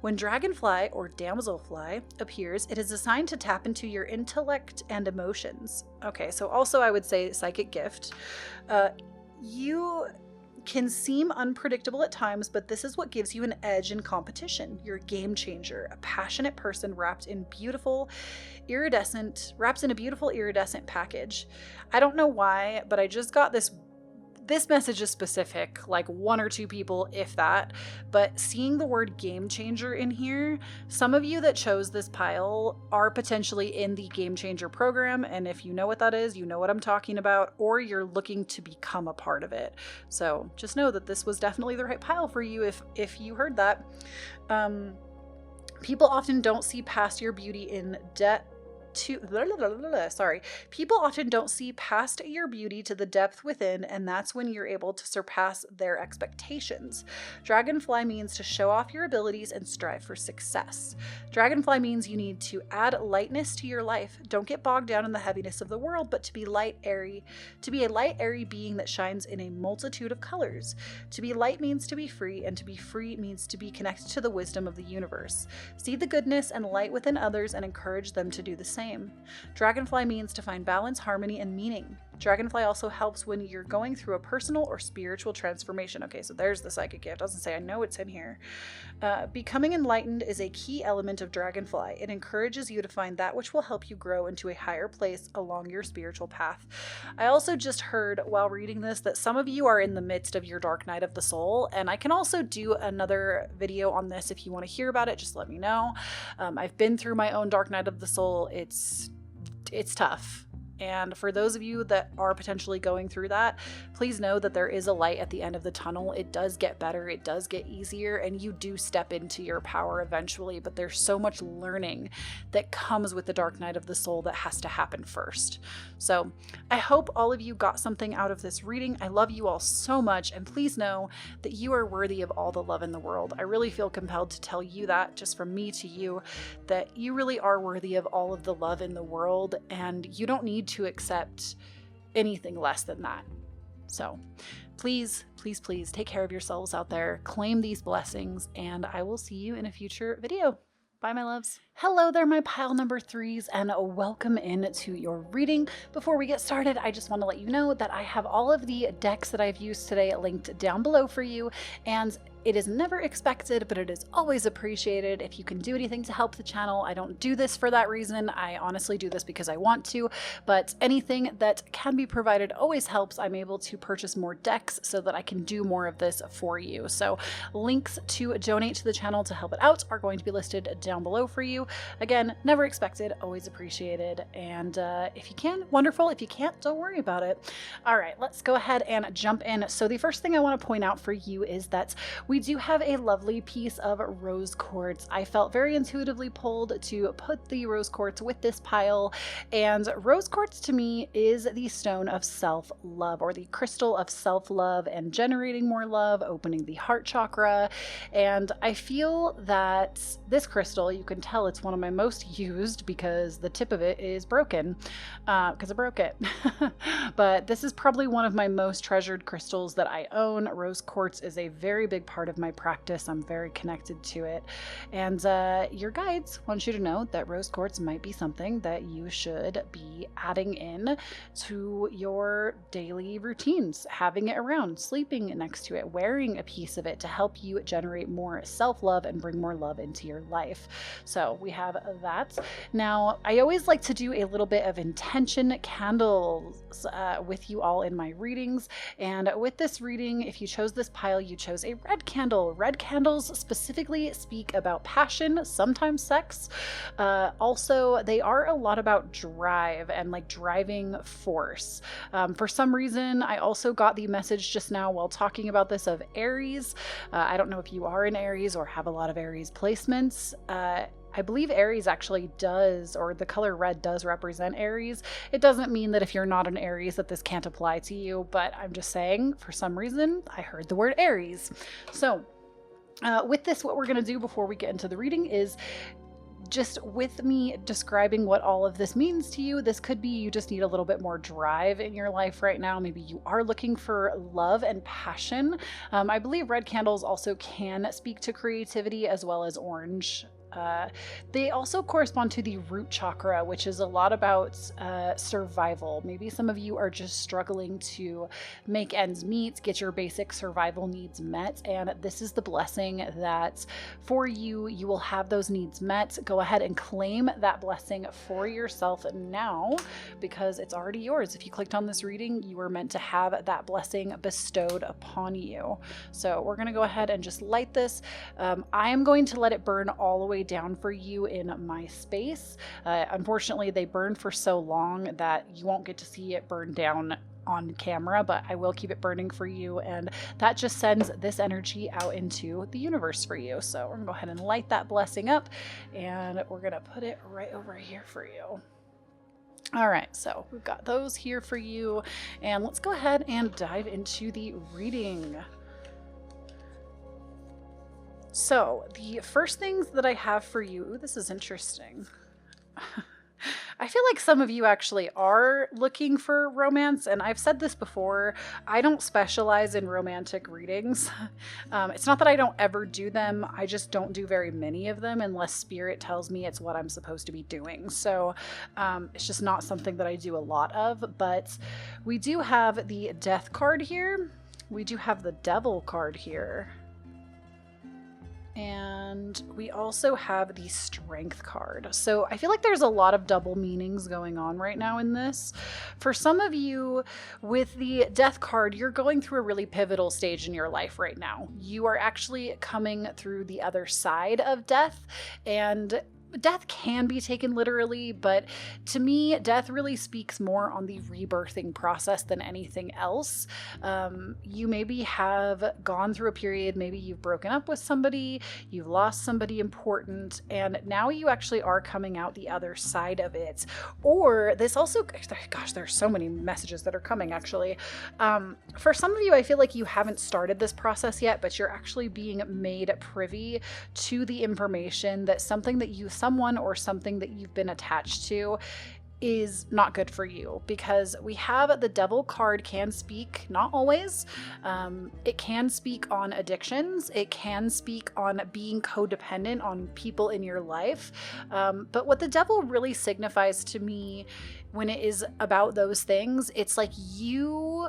When dragonfly or damselfly appears, it is assigned to tap into your intellect and emotions. Okay, so also I would say psychic gift. You can seem unpredictable at times, but this is what gives you an edge in competition. You're a game changer, a passionate person wrapped in a beautiful iridescent package. I don't know why, but I just got this message is specific, like one or two people, if that, but seeing the word game changer in here, some of you that chose this pile are potentially in the game changer program. And if you know what that is, you know what I'm talking about, or you're looking to become a part of it. So just know that this was definitely the right pile for you if you heard that. People often don't see past your beauty in debt. People often don't see past your beauty to the depth within, and that's when you're able to surpass their expectations. Dragonfly means to show off your abilities and strive for success. Dragonfly means you need to add lightness to your life. Don't get bogged down in the heaviness of the world, but to be a light, airy being that shines in a multitude of colors. To be light means to be free, and to be free means to be connected to the wisdom of the universe. See the goodness and light within others and encourage them to do the same. Dragonfly means to find balance, harmony, and meaning. Dragonfly also helps when you're going through a personal or spiritual transformation. Okay, so there's the psychic gift. I was gonna say, I know it's in here. Becoming enlightened is a key element of Dragonfly. It encourages you to find that which will help you grow into a higher place along your spiritual path. I also just heard while reading this that some of you are in the midst of your dark night of the soul, and I can also do another video on this if you want to hear about it. Just let me know. I've been through my own dark night of the soul. It's tough. And for those of you that are potentially going through that, please know that there is a light at the end of the tunnel. It does get better, it does get easier, and you do step into your power eventually, but there's so much learning that comes with the dark night of the soul that has to happen first. So I hope all of you got something out of this reading. I love you all so much, and please know that you are worthy of all the love in the world. I really feel compelled to tell you that, just from me to you, that you really are worthy of all of the love in the world, and you don't need to accept anything less than that. So please, please, please take care of yourselves out there, claim these blessings, and I will see you in a future video. Bye, my loves. Hello there, my pile number threes, and welcome in to your reading. Before we get started, I just want to let you know that I have all of the decks that I've used today linked down below for you, and it is never expected, but it is always appreciated if you can do anything to help the channel. I don't do this for that reason. I honestly do this because I want to, but anything that can be provided always helps. I'm able to purchase more decks so that I can do more of this for you. So links to donate to the channel to help it out are going to be listed down below for you. Again, never expected, always appreciated. And if you can, wonderful. If you can't, don't worry about it. All right, let's go ahead and jump in. So the first thing I want to point out for you is that we do have a lovely piece of rose quartz. I felt very intuitively pulled to put the rose quartz with this pile, and rose quartz to me is the stone of self-love, or the crystal of self-love and generating more love, opening the heart chakra. And I feel that this crystal, you can tell it's one of my most used because the tip of it is broken because I broke it. But this is probably one of my most treasured crystals that I own. Rose quartz is a very big part of my practice. I'm very connected to it. And your guides want you to know that rose quartz might be something that you should be adding in to your daily routines, having it around, sleeping next to it, wearing a piece of it to help you generate more self-love and bring more love into your life. So we have that. Now, I always like to do a little bit of intention candles with you all in my readings. And with this reading, if you chose this pile, you chose a red candle. Red candles specifically speak about passion, sometimes sex. Also, they are a lot about drive and like driving force. For some reason, I also got the message just now while talking about this of Aries. I don't know if you are in Aries or have a lot of Aries placements. I believe Aries actually does, or the color red does represent Aries. It doesn't mean that if you're not an Aries that this can't apply to you, but I'm just saying for some reason I heard the word Aries. So with this, what we're going to do before we get into the reading is just with me describing what all of this means to you. This could be you just need a little bit more drive in your life right now. Maybe you are looking for love and passion. I believe red candles also can speak to creativity, as well as orange. They also correspond to the root chakra, which is a lot about survival. Maybe some of you are just struggling to make ends meet, get your basic survival needs met, and this is the blessing that for you, you will have those needs met. Go ahead and claim that blessing for yourself now, because it's already yours. If you clicked on this reading, you were meant to have that blessing bestowed upon you. So we're going to go ahead and just light this. I am going to let it burn all the way down for you in my space. Unfortunately, they burn for so long that you won't get to see it burn down on camera, but I will keep it burning for you, and that just sends this energy out into the universe for you. So we're gonna go ahead and light that blessing up, and we're gonna put it right over here for you. All right, so we've got those here for you, and let's go ahead and dive into the reading. So the first things that I have for you, ooh, this is interesting. I feel like some of you actually are looking for romance, and I've said this before, I don't specialize in romantic readings. It's not that I don't ever do them, I just don't do very many of them unless spirit tells me it's what I'm supposed to be doing. So it's just not something that I do a lot of, but we do have the Death card here. We do have the Devil card here. And we also have the Strength card. So I feel like there's a lot of double meanings going on right now in this. For some of you, with the Death card, you're going through a really pivotal stage in your life right now. You are actually coming through the other side of death, and death can be taken literally, but to me, death really speaks more on the rebirthing process than anything else. You maybe have gone through a period, maybe you've broken up with somebody, you've lost somebody important, and now you actually are coming out the other side of it. Or this also, gosh, there's so many messages that are coming actually. For some of you, I feel like you haven't started this process yet, but you're actually being made privy to the information that someone or something that you've been attached to is not good for you, because we have the Devil card can speak, not always, it can speak on addictions, it can speak on being codependent on people in your life, but what the Devil really signifies to me when it is about those things, it's like you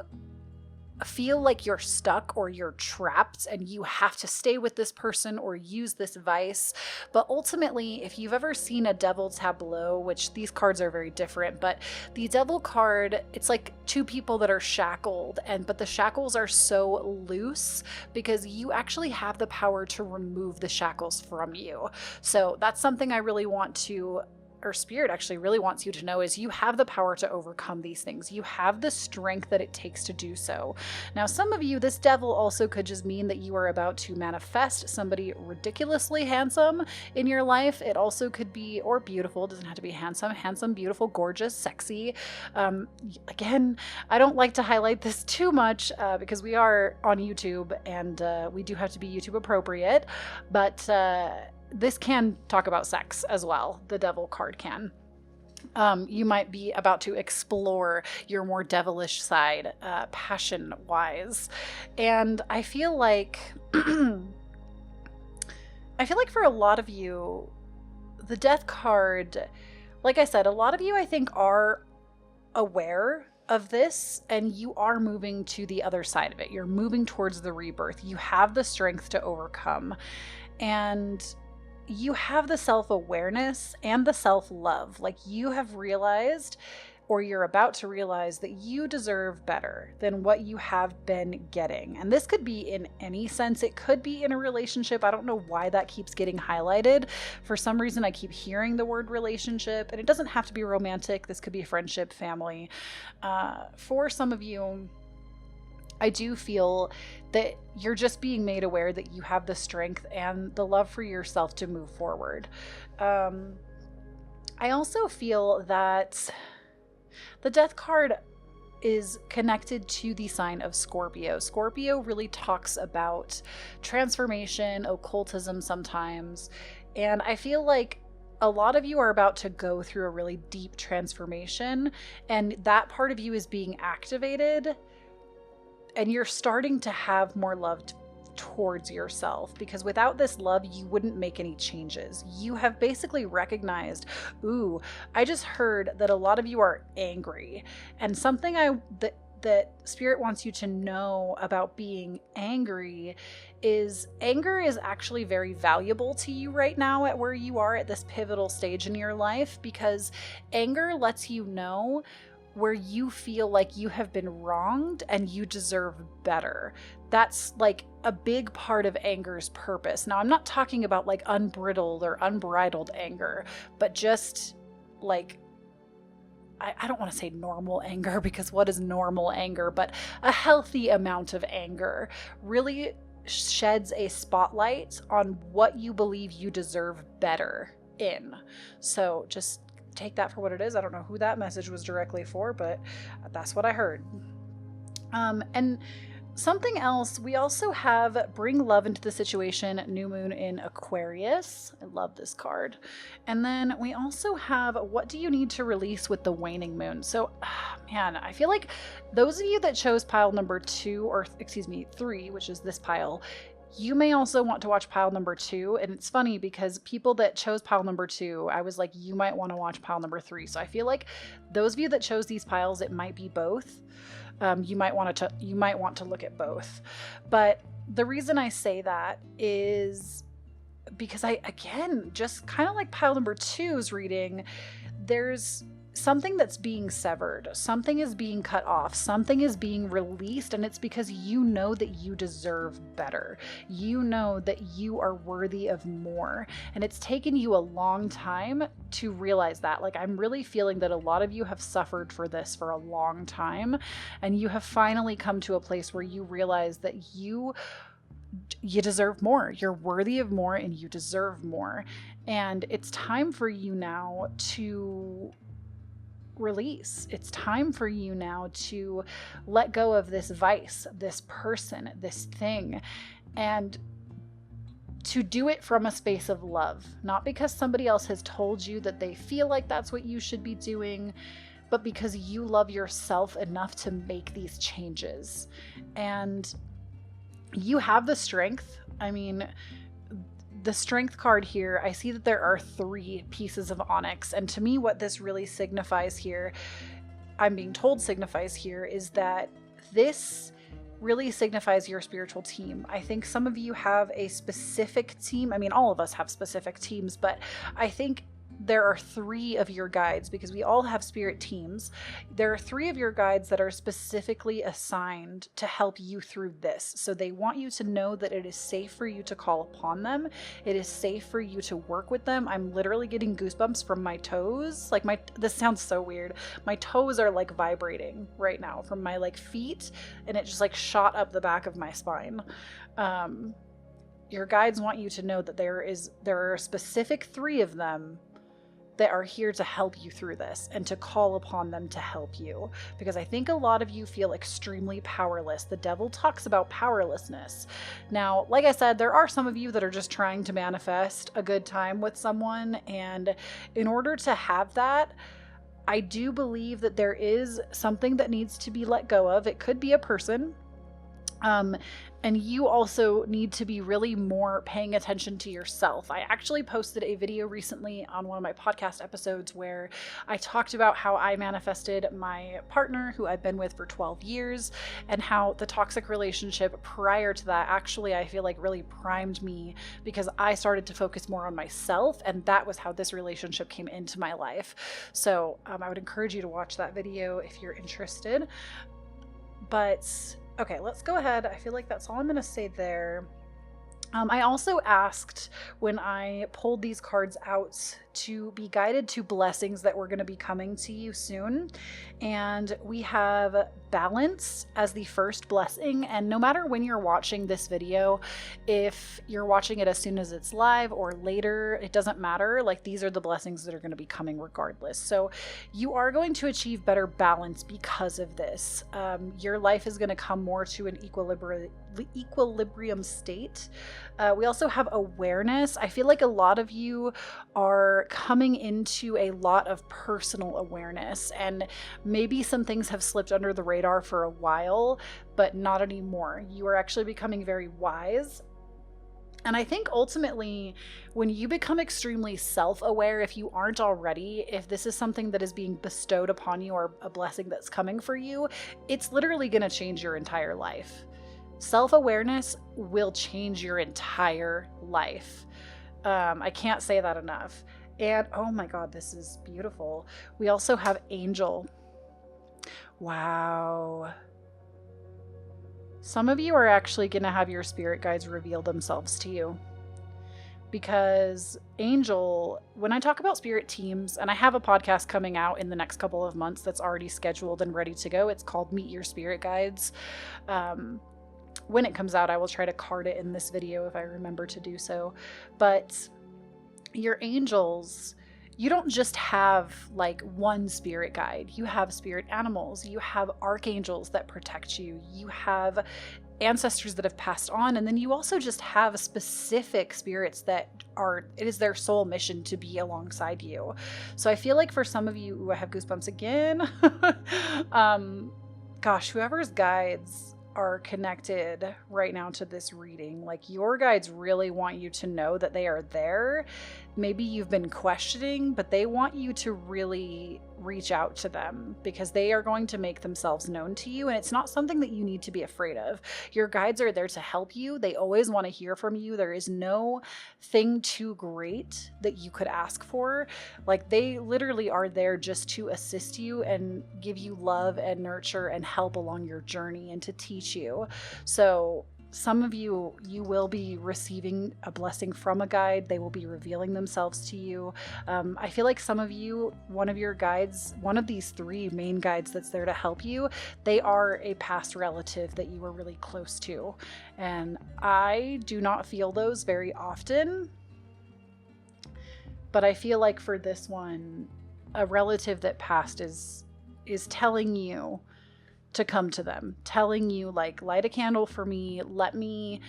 feel like you're stuck or you're trapped and you have to stay with this person or use this vice. But ultimately, if you've ever seen a Devil tableau, which these cards are very different, but the Devil card, it's like two people that are shackled, but the shackles are so loose because you actually have the power to remove the shackles from you. So that's something I really want to or Spirit actually really wants you to know is you have the power to overcome these things. You have the strength that it takes to do so. Now, some of you, this devil also could just mean that you are about to manifest somebody ridiculously handsome in your life. It also could be, or beautiful, it doesn't have to be handsome, beautiful, gorgeous, sexy. Again, I don't like to highlight this too much because we are on YouTube and we do have to be YouTube appropriate, but this can talk about sex as well. The devil card can. You might be about to explore your more devilish side, passion-wise. And I feel like for a lot of you, the death card, like I said, a lot of you I think are aware of this and you are moving to the other side of it. You're moving towards the rebirth. You have the strength to overcome. And you have the self-awareness and the self-love. Like you have realized, or you're about to realize, that you deserve better than what you have been getting. And this could be in any sense. It could be in a relationship. I don't know why that keeps getting highlighted. For some reason, I keep hearing the word relationship, and it doesn't have to be romantic. This could be friendship, family. For some of you, I do feel that you're just being made aware that you have the strength and the love for yourself to move forward. I also feel that the death card is connected to the sign of Scorpio. Scorpio really talks about transformation, occultism sometimes, and I feel like a lot of you are about to go through a really deep transformation, and that part of you is being activated. And you're starting to have more love towards yourself, because without this love, you wouldn't make any changes. You have basically recognized, ooh, I just heard that a lot of you are angry. And something that Spirit wants you to know about being angry is anger is actually very valuable to you right now at where you are at this pivotal stage in your life, because anger lets you know where you feel like you have been wronged and you deserve better. That's like a big part of anger's purpose. Now, I'm not talking about like unbridled or unbridled anger, but just like, I don't want to say normal anger, because what is normal anger? But a healthy amount of anger really sheds a spotlight on what you believe you deserve better in. So just take that for what it is. I don't know who that message was directly for, but that's what I heard. And something else, we also have bring love into the situation, new moon in Aquarius. I love this card. And then we also have what do you need to release with the waning moon? So, man, I feel like those of you that chose pile number 2, or excuse me, 3, which is this pile, you may also want to watch pile number 2. And it's funny because people that chose pile number 2, I was like, you might want to watch pile number 3. So I feel like those of you that chose these piles, it might be both. You might want to look at both. But the reason I say that is because again, just kind of like pile number 2's reading, there's something that's being severed, something is being cut off, something is being released, and it's because you know that you deserve better. You know that you are worthy of more, and it's taken you a long time to realize that. Like, I'm really feeling that a lot of you have suffered for this for a long time, and you have finally come to a place where you realize that you deserve more. You're worthy of more, and you deserve more. And it's time for you now to release. It's time for you now to let go of this vice, this person, this thing, and to do it from a space of love, not because somebody else has told you that they feel like that's what you should be doing, but because you love yourself enough to make these changes. And you have the strength. I mean, the strength card here, I see that there are 3 pieces of onyx. And to me, what this really signifies here, I'm being told signifies here, is that this really signifies your spiritual team. I think some of you have a specific team. I mean, all of us have specific teams, but I think there are 3 of your guides, because we all have spirit teams. There are 3 of your guides that are specifically assigned to help you through this. So they want you to know that it is safe for you to call upon them. It is safe for you to work with them. I'm literally getting goosebumps from my toes. Like this sounds so weird. My toes are like vibrating right now from my like feet, and it just like shot up the back of my spine. Your guides want you to know that there are a specific 3 of them that are here to help you through this and to call upon them to help you. Because I think a lot of you feel extremely powerless. The devil talks about powerlessness. Now, like I said, there are some of you that are just trying to manifest a good time with someone. And in order to have that, I do believe that there is something that needs to be let go of. It could be a person. And you also need to be really more paying attention to yourself. I actually posted a video recently on one of my podcast episodes where I talked about how I manifested my partner who I've been with for 12 years and how the toxic relationship prior to that actually I feel like really primed me, because I started to focus more on myself, and that was how this relationship came into my life. So I would encourage you to watch that video if you're interested. But okay, let's go ahead. I feel like that's all I'm going to say there. I also asked when I pulled these cards out to be guided to blessings that were going to be coming to you soon. And we have balance as the first blessing. And no matter when you're watching this video, if you're watching it as soon as it's live or later, it doesn't matter. Like, these are the blessings that are going to be coming regardless. So you are going to achieve better balance because of this. Your life is going to come more to an equilibrium state. We also have awareness. I feel like a lot of you are coming into a lot of personal awareness, and maybe some things have slipped under the radar for a while, but not anymore. You are actually becoming very wise. And I think ultimately, when you become extremely self-aware, if you aren't already, if this is something that is being bestowed upon you or a blessing that's coming for you, it's literally going to change your entire life. Self-awareness will change your entire life. I can't say that enough. And oh my God, this is beautiful. We also have angel. Wow. Some of you are actually going to have your spirit guides reveal themselves to you. Because angel, when I talk about spirit teams, and I have a podcast coming out in the next couple of months that's already scheduled and ready to go. It's called Meet Your Spirit Guides. When it comes out, I will try to card it in this video if I remember to do so. But your angels, you don't just have like one spirit guide. You have spirit animals. You have archangels that protect you. You have ancestors that have passed on. And then you also just have specific spirits that it is their sole mission to be alongside you. So I feel like for some of you, ooh, I have goosebumps again. Gosh, whoever's guides are connected right now to this reading, like, your guides really want you to know that they are there. Maybe you've been questioning, but they want you to really reach out to them, because they are going to make themselves known to you, and it's not something that you need to be afraid of. Your guides are there to help you. They always want to hear from you. There is no thing too great that you could ask for. Like, they literally are there just to assist you and give you love and nurture and help along your journey and to teach you. So some of you will be receiving a blessing from a guide. They will be revealing themselves to you. I feel like some of you, one of your guides, one of these 3 main guides that's there to help you, they are a past relative that you were really close to. And I do not feel those very often. But I feel like for this one, a relative that passed is telling you to come to them, telling you, like, light a candle for me, let me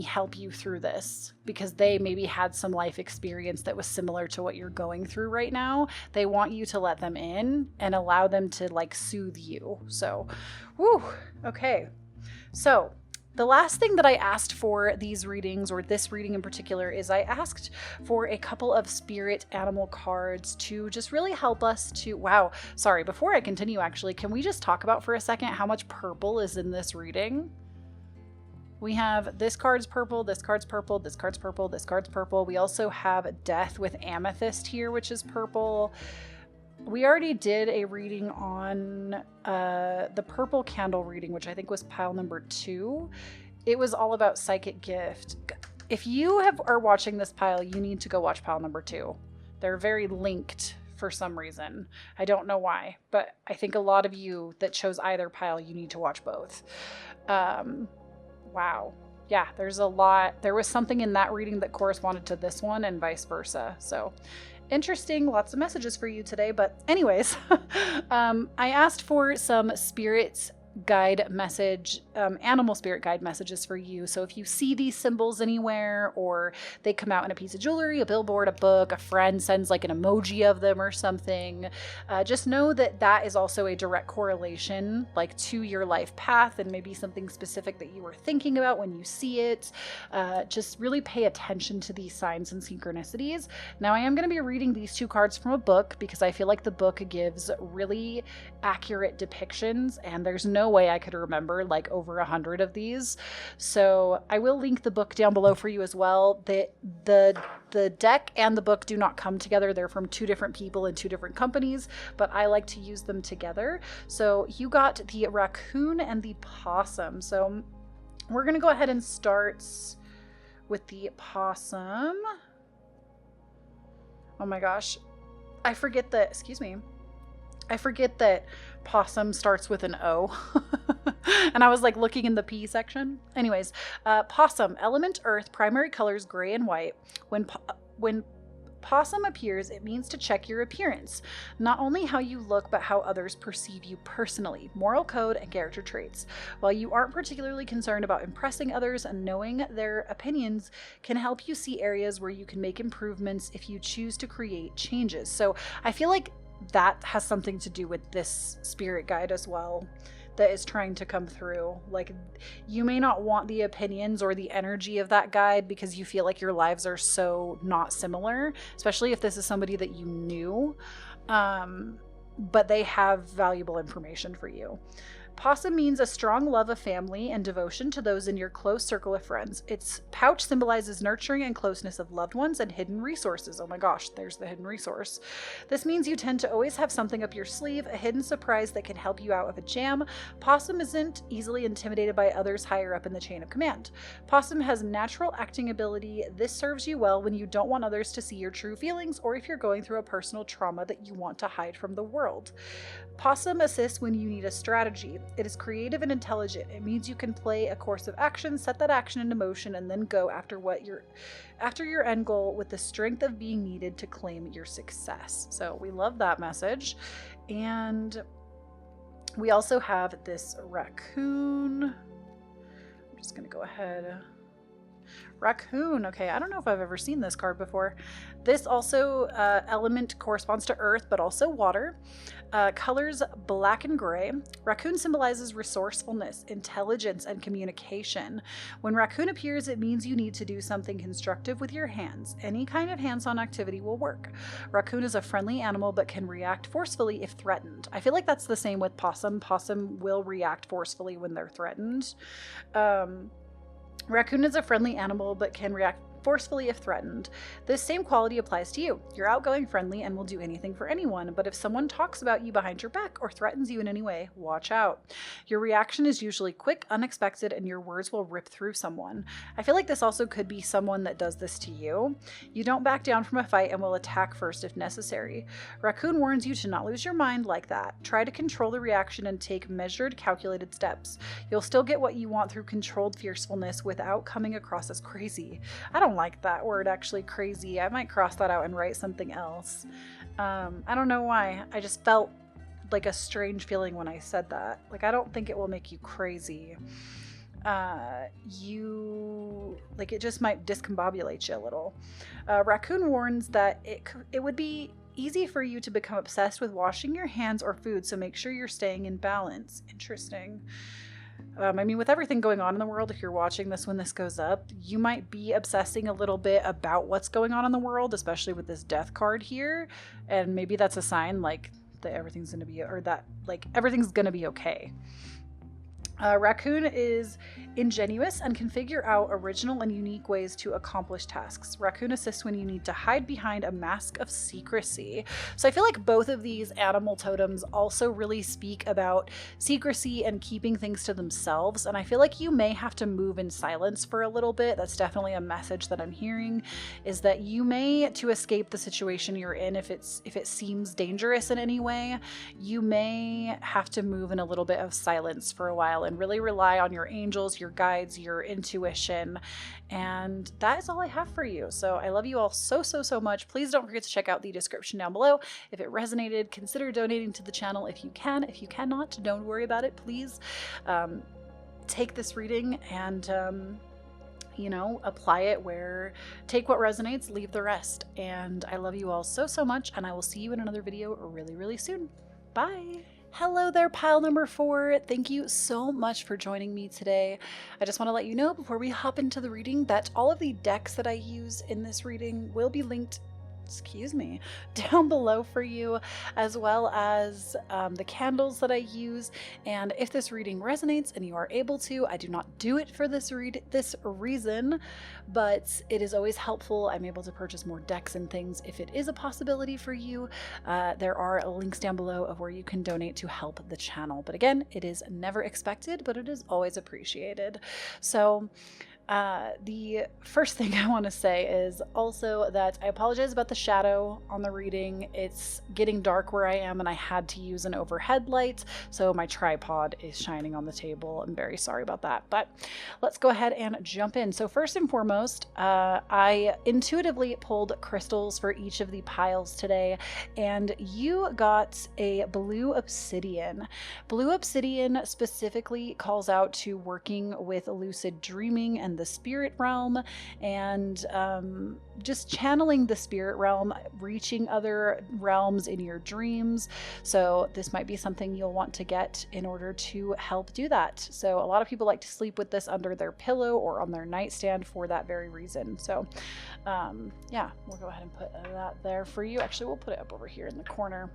help you through this, because they maybe had some life experience that was similar to what you're going through right now. They want you to let them in and allow them to, like, soothe you. So, whew, okay. So the last thing that I asked for these readings, or this reading in particular, is I asked for a couple of spirit animal cards to just really help us to, wow, sorry, before I continue, actually, can we just talk about for a second how much purple is in this reading? We have this card's purple, this card's purple, this card's purple, this card's purple. We also have Death with Amethyst here, which is purple. We already did a reading on the purple candle reading, which I think was pile number 2. It was all about psychic gift. If you are watching this pile, you need to go watch pile number 2. They're very linked for some reason. I don't know why, but I think a lot of you that chose either pile, you need to watch both. Wow. Yeah, there's a lot. There was something in that reading that corresponded to this one and vice versa. So interesting. Lots of messages for you today. But anyways, I asked for some spirits guide message, animal spirit guide messages for you. So if you see these symbols anywhere, or they come out in a piece of jewelry, a billboard, a book, a friend sends like an emoji of them or something, just know that that is also a direct correlation like to your life path, and maybe something specific that you were thinking about when you see it. Just really pay attention to these signs and synchronicities. Now I am going to be reading these 2 cards from a book because I feel like the book gives really accurate depictions, and there's no way I could remember like over 100 of these. So I will link the book down below for you as well. The deck and the book do not come together. They're from 2 different people and 2 different companies, but I like to use them together. So you got the raccoon and the possum. So we're going to go ahead and start with the possum. Oh my gosh. I forget that possum starts with an O. And I was like looking in the P section. Anyways, possum, element earth, primary colors gray and white. When possum appears, it means to check your appearance, not only how you look, but how others perceive you personally, moral code, and character traits. While you aren't particularly concerned about impressing others, and knowing their opinions can help you see areas where you can make improvements if you choose to create changes. So I feel like that has something to do with this spirit guide as well, that is trying to come through. Like, you may not want the opinions or the energy of that guide because you feel like your lives are so not similar, especially if this is somebody that you knew, but they have valuable information for you. Possum means a strong love of family and devotion to those in your close circle of friends. Its pouch symbolizes nurturing and closeness of loved ones and hidden resources. Oh my gosh, there's the hidden resource. This means you tend to always have something up your sleeve, a hidden surprise that can help you out of a jam. Possum isn't easily intimidated by others higher up in the chain of command. Possum has natural acting ability. This serves you well when you don't want others to see your true feelings, or if you're going through a personal trauma that you want to hide from the world. Possum assists when you need a strategy. It is creative and intelligent. It means you can play a course of action, set that action into motion, and then go after your end goal with the strength of being needed to claim your success. So we love that message. And we also have this raccoon. I'm just going to go ahead. Raccoon. Okay, I don't know if I've ever seen this card before. This also element corresponds to earth, but also water. Colors black and gray. Raccoon symbolizes resourcefulness, intelligence, and communication. When raccoon appears, it means you need to do something constructive with your hands. Any kind of hands-on activity will work. Raccoon is a friendly animal, but can react forcefully if threatened. I feel like that's the same with possum. Possum will react forcefully when they're threatened. Raccoon is a friendly animal, but can react forcefully if threatened. This same quality applies to you. You're outgoing, friendly, and will do anything for anyone, but if someone talks about you behind your back or threatens you in any way, watch out. Your reaction is usually quick, unexpected, and your words will rip through someone. I feel like this also could be someone that does this to you. You don't back down from a fight and will attack first if necessary. Raccoon warns you to not lose your mind like that. Try to control the reaction and take measured, calculated steps. You'll still get what you want through controlled fiercefulness without coming across as crazy. I don't like that word, actually, crazy. I might cross that out and write something else. I don't know why. I just felt like a strange feeling when I said that. Like, I don't think it will make you crazy. It just might discombobulate you a little. Raccoon warns that it would be easy for you to become obsessed with washing your hands or food, so make sure you're staying in balance. Interesting. With everything going on in the world, if you're watching this when this goes up, you might be obsessing a little bit about what's going on in the world, especially with this death card here. And maybe that's a sign like that everything's going to be, or that like everything's going to be okay. Raccoon is ingenuous and can figure out original and unique ways to accomplish tasks. Raccoon assists when you need to hide behind a mask of secrecy. So I feel like both of these animal totems also really speak about secrecy and keeping things to themselves. And I feel like you may have to move in silence for a little bit. That's definitely a message that I'm hearing, is that you may, to escape the situation you're in, if it seems dangerous in any way, you may have to move in a little bit of silence for a while and really rely on your angels, your guides, your intuition. And that is all I have for you. So I love you all so much. Please don't forget to check out the description down below. If it resonated, consider donating to the channel if you can. If you cannot, don't worry about it. Please take this reading and apply it take what resonates, leave the rest. And I love you all so much, and I will see you in another video really soon. Bye. Hello there, pile number 4. Thank you so much for joining me today. I just want to let you know before we hop into the reading that all of the decks that I use in this reading will be linked down below for you, as well as the candles that I use. And if this reading resonates and you are able to, I do not do it for this reason, but it is always helpful. I'm able to purchase more decks and things if it is a possibility for you. There are links down below of where you can donate to help the channel. But again, it is never expected, but it is always appreciated. So the first thing I want to say is also that I apologize about the shadow on the reading. It's getting dark where I am and I had to use an overhead light, so my tripod is shining on the table. I'm very sorry about that, but let's go ahead and jump in. So first and foremost, I intuitively pulled crystals for each of the piles today, and you got a blue obsidian. Blue obsidian specifically calls out to working with lucid dreaming and the spirit realm, and just channeling the spirit realm, reaching other realms in your dreams. So this might be something you'll want to get in order to help do that. So a lot of people like to sleep with this under their pillow or on their nightstand for that very reason. So yeah, we'll go ahead and put that there for you. Actually, we'll put it up over here in the corner.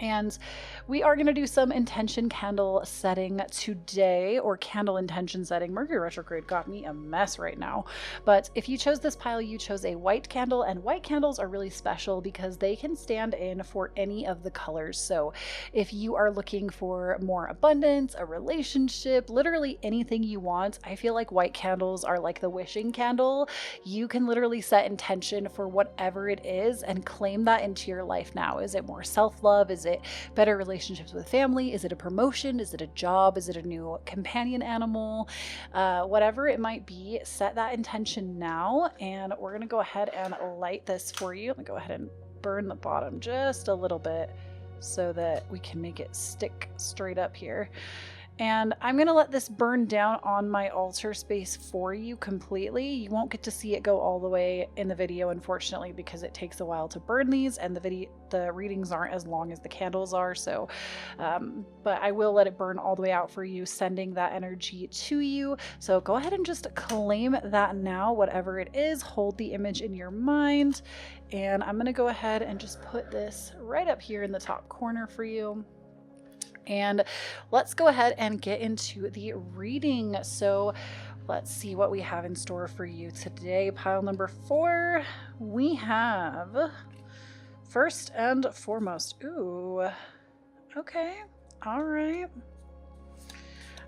And we are going to do some intention candle setting today, or candle intention setting. Mercury retrograde got me a mess right now. But if you chose this pile, you chose a white candle, and white candles are really special because they can stand in for any of the colors. So if you are looking for more abundance, a relationship, literally anything you want, I feel like white candles are like the wishing candle. You can literally set intention for whatever it is and claim that into your life now. Is it more self-love? Is it better relationships with family? Is it a promotion? Is it a job? Is it a new companion animal? Whatever it might be, set that intention now. And we're going to go ahead and light this for you. I'm going to go ahead and burn the bottom just a little bit so that we can make it stick straight up here. And I'm going to let this burn down on my altar space for you completely. You won't get to see it go all the way in the video, unfortunately, because it takes a while to burn these, and the readings aren't as long as the candles are. So, but I will let it burn all the way out for you, sending that energy to you. So go ahead and just claim that now, whatever it is. Hold the image in your mind. And I'm going to go ahead and just put this right up here in the top corner for you. And let's go ahead and get into the reading. So let's see what we have in store for you today. Pile number 4, we have first and foremost. Ooh, okay, all right.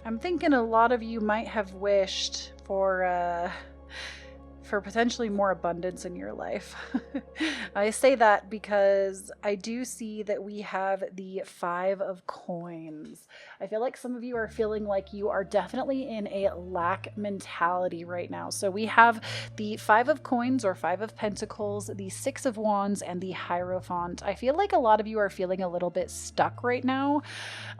I'm thinking a lot of you might have wished for potentially more abundance in your life. I say that because I do see that we have the 5 of coins. I feel like some of you are feeling like you are definitely in a lack mentality right now. So we have the 5 of coins, or 5 of pentacles, the 6 of wands, and the Hierophant. I feel like a lot of you are feeling a little bit stuck right now,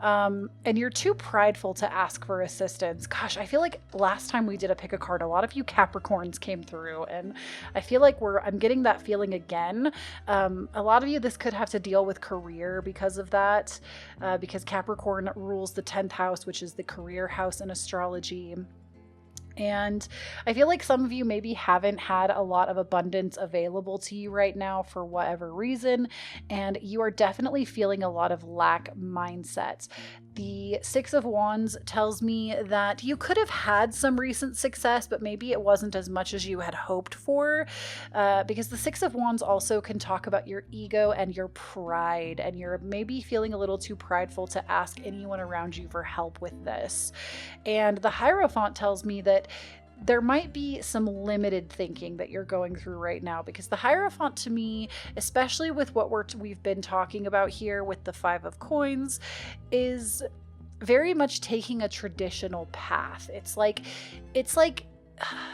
and you're too prideful to ask for assistance. Gosh, I feel like last time we did a pick a card, a lot of you Capricorns came through, and I feel like I'm getting that feeling again. A lot of you, this could have to deal with career because of that, because Capricorn rules the 10th house, which is the career house in astrology. And I feel like some of you maybe haven't had a lot of abundance available to you right now for whatever reason, and you are definitely feeling a lot of lack mindset. The Six of Wands tells me that you could have had some recent success, but maybe it wasn't as much as you had hoped for, because the Six of Wands also can talk about your ego and your pride, and you're maybe feeling a little too prideful to ask anyone around you for help with this. And the Hierophant tells me that there might be some limited thinking that you're going through right now, because the Hierophant to me, especially with what we've been talking about here with the Five of Coins, is very much taking a traditional path. It's like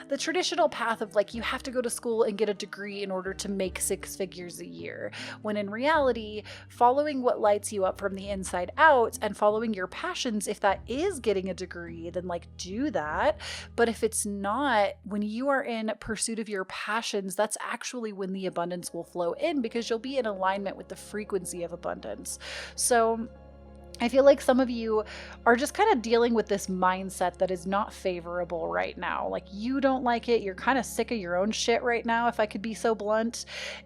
the traditional path of like, you have to go to school and get a degree in order to make 6 figures a year. When in reality, following what lights you up from the inside out and following your passions, if that is getting a degree, then like do that. But if it's not, when you are in pursuit of your passions, that's actually when the abundance will flow in, because you'll be in alignment with the frequency of abundance. So I feel like some of you are just kind of dealing with this mindset that is not favorable right now. Like, you don't like it. You're kind of sick of your own shit right now, if I could be so blunt.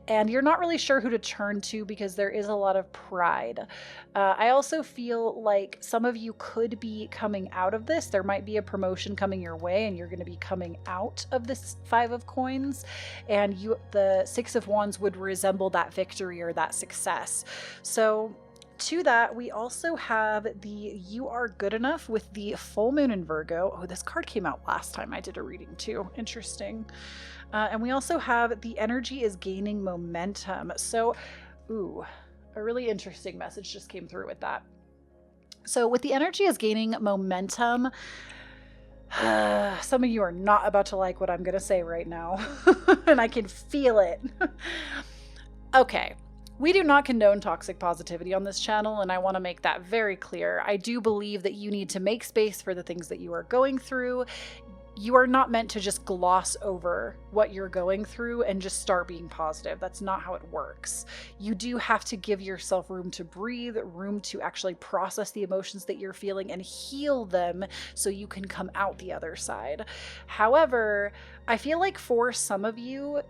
And you're not really sure who to turn to because there is a lot of pride. I also feel like some of you could be coming out of this. There might be a promotion coming your way and you're going to be coming out of this Five of Coins. And the Six of Wands would resemble that victory or that success. So to that, we also have the You Are Good Enough with the full moon in Virgo. Oh, this card came out last time I did a reading too. Interesting. And we also have the energy is gaining momentum. So, a really interesting message just came through with that. So with the energy is gaining momentum, some of you are not about to like what I'm going to say right now, and I can feel it. Okay. We do not condone toxic positivity on this channel, and I want to make that very clear. I do believe that you need to make space for the things that you are going through. You are not meant to just gloss over what you're going through and just start being positive. That's not how it works. You do have to give yourself room to breathe, room to actually process the emotions that you're feeling and heal them so you can come out the other side. However, I feel like for some of you,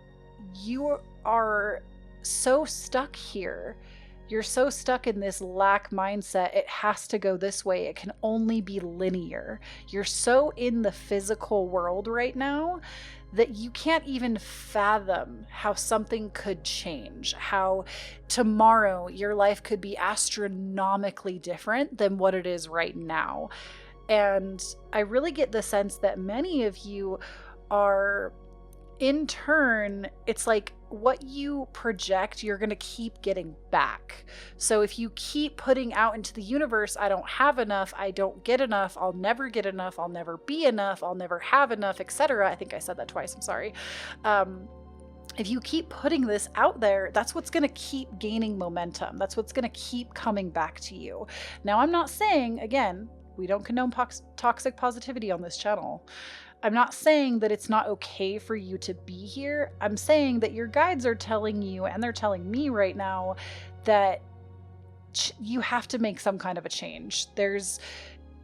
you are so stuck here. You're so stuck in this lack mindset. It has to go this way. It can only be linear. You're so in the physical world right now that you can't even fathom how something could change, how tomorrow your life could be astronomically different than what it is right now. And I really get the sense that many of you are, in turn, it's like what you project, you're going to keep getting back. So if you keep putting out into the universe, I don't have enough, I don't get enough, I'll never get enough, I'll never be enough, I'll never have enough, etc. I think I said that twice, I'm sorry. If you keep putting this out there, that's what's going to keep gaining momentum. That's what's going to keep coming back to you. Now, I'm not saying, again, we don't condone toxic positivity on this channel. I'm not saying that it's not okay for you to be here. I'm saying that your guides are telling you, and they're telling me right now, that you have to make some kind of a change.